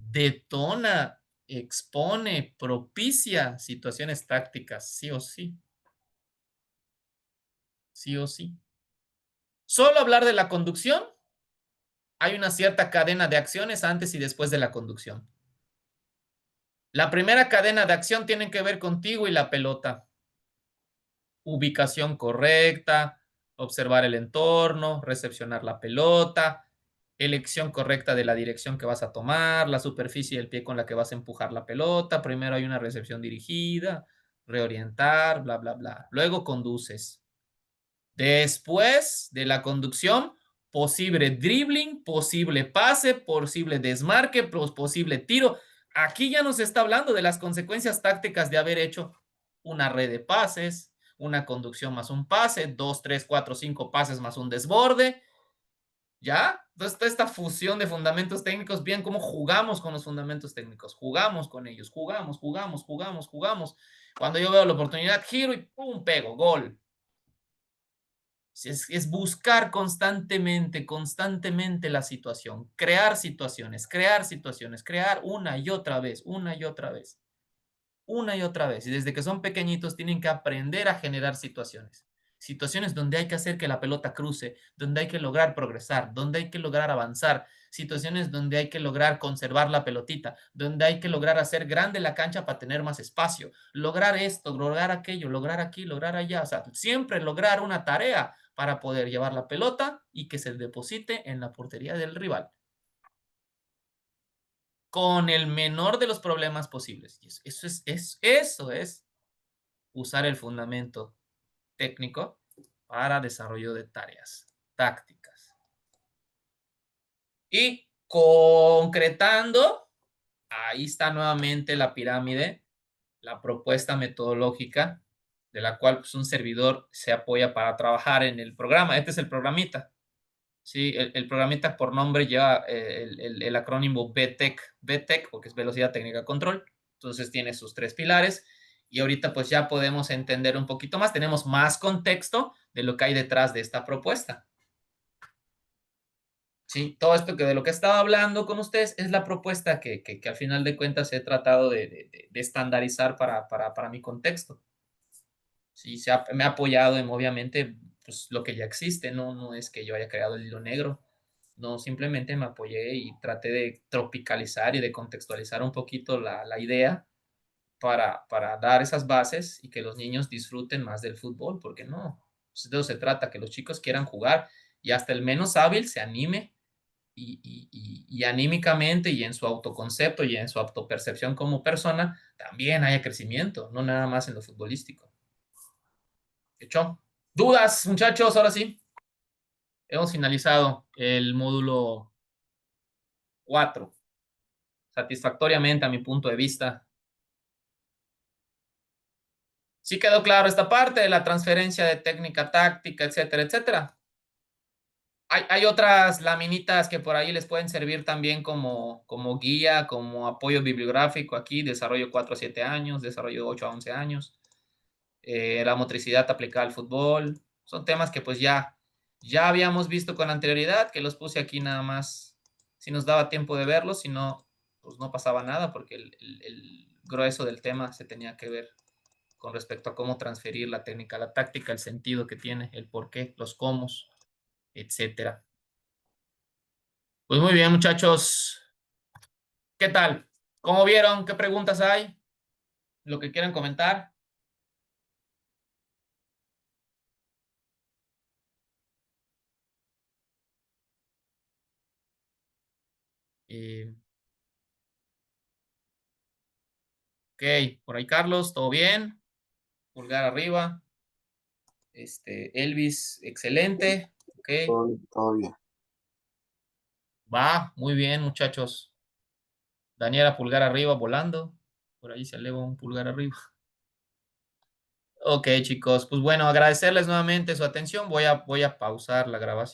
detona, expone, propicia situaciones tácticas, sí o sí. Sí o sí. Solo hablar de la conducción, hay una cierta cadena de acciones antes y después de la conducción. La primera cadena de acción tiene que ver contigo y la pelota. Ubicación correcta, observar el entorno, recepcionar la pelota, elección correcta de la dirección que vas a tomar, la superficie del pie con la que vas a empujar la pelota. Primero hay una recepción dirigida, reorientar, bla, bla, bla. Luego conduces. Después de la conducción, posible dribbling, posible pase, posible desmarque, posible tiro. Aquí ya nos está hablando de las consecuencias tácticas de haber hecho una red de pases, una conducción más un pase, 2, 3, 4, 5 pases más un desborde. ¿Ya? Entonces, toda esta fusión de fundamentos técnicos, bien cómo jugamos con los fundamentos técnicos, jugamos con ellos, jugamos. Cuando yo veo la oportunidad, giro y pum, pego, gol. Es buscar constantemente la situación, crear situaciones, crear una y otra vez. Y desde que son pequeñitos tienen que aprender a generar situaciones. Situaciones donde hay que hacer que la pelota cruce, donde hay que lograr progresar, donde hay que lograr avanzar, situaciones donde hay que lograr conservar la pelotita, donde hay que lograr hacer grande la cancha para tener más espacio, lograr esto, lograr aquello, lograr aquí, lograr allá, o sea, siempre lograr una tarea para poder llevar la pelota y que se deposite en la portería del rival con el menor de los problemas posibles. Eso es usar el fundamento técnico para desarrollo de tareas tácticas. Y concretando, ahí está nuevamente la pirámide, la propuesta metodológica de la cual pues, un servidor se apoya para trabajar en el programa. Este es el programita. Sí, el programita por nombre lleva el acrónimo BTEC, porque es Velocidad Técnica Control. Entonces tiene sus 3 pilares y ahorita pues ya podemos entender un poquito más, tenemos más contexto de lo que hay detrás de esta propuesta. Sí, todo esto que de lo que estaba hablando con ustedes es la propuesta que al final de cuentas he tratado de estandarizar para mi contexto. Sí, me ha apoyado en, obviamente, pues, lo que ya existe, no es que yo haya creado el hilo negro, no, simplemente me apoyé y traté de tropicalizar y de contextualizar un poquito la idea para dar esas bases y que los niños disfruten más del fútbol, porque no, pues de eso se trata, que los chicos quieran jugar y hasta el menos hábil se anime y anímicamente y en su autoconcepto y en su autopercepción como persona también haya crecimiento, no nada más en lo futbolístico. ¿Hecho? ¿Dudas, muchachos? Ahora sí. Hemos finalizado el módulo 4 satisfactoriamente a mi punto de vista. ¿Sí quedó claro esta parte de la transferencia de técnica táctica, etcétera, etcétera? Hay otras laminitas que por ahí les pueden servir también como guía, como apoyo bibliográfico aquí, desarrollo 4 a 7 años, desarrollo 8 a 11 años, la motricidad aplicada al fútbol. Son temas que pues ya habíamos visto con anterioridad, que los puse aquí nada más si nos daba tiempo de verlos, si no, pues no pasaba nada porque el grueso del tema se tenía que ver con respecto a cómo transferir la técnica, la táctica, el sentido que tiene, el por qué, los cómo, etcétera. Pues muy bien, muchachos. ¿Qué tal? ¿Cómo vieron? ¿Qué preguntas hay? ¿Lo que quieran comentar? Eh, ok, por ahí Carlos, ¿todo bien? Pulgar arriba. Elvis, excelente. Ok, Todo bien. va, muy bien, muchachos. Daniela, pulgar arriba, volando. Por ahí se eleva un pulgar arriba. Ok, chicos, pues bueno, agradecerles nuevamente su atención. Voy a pausar la grabación.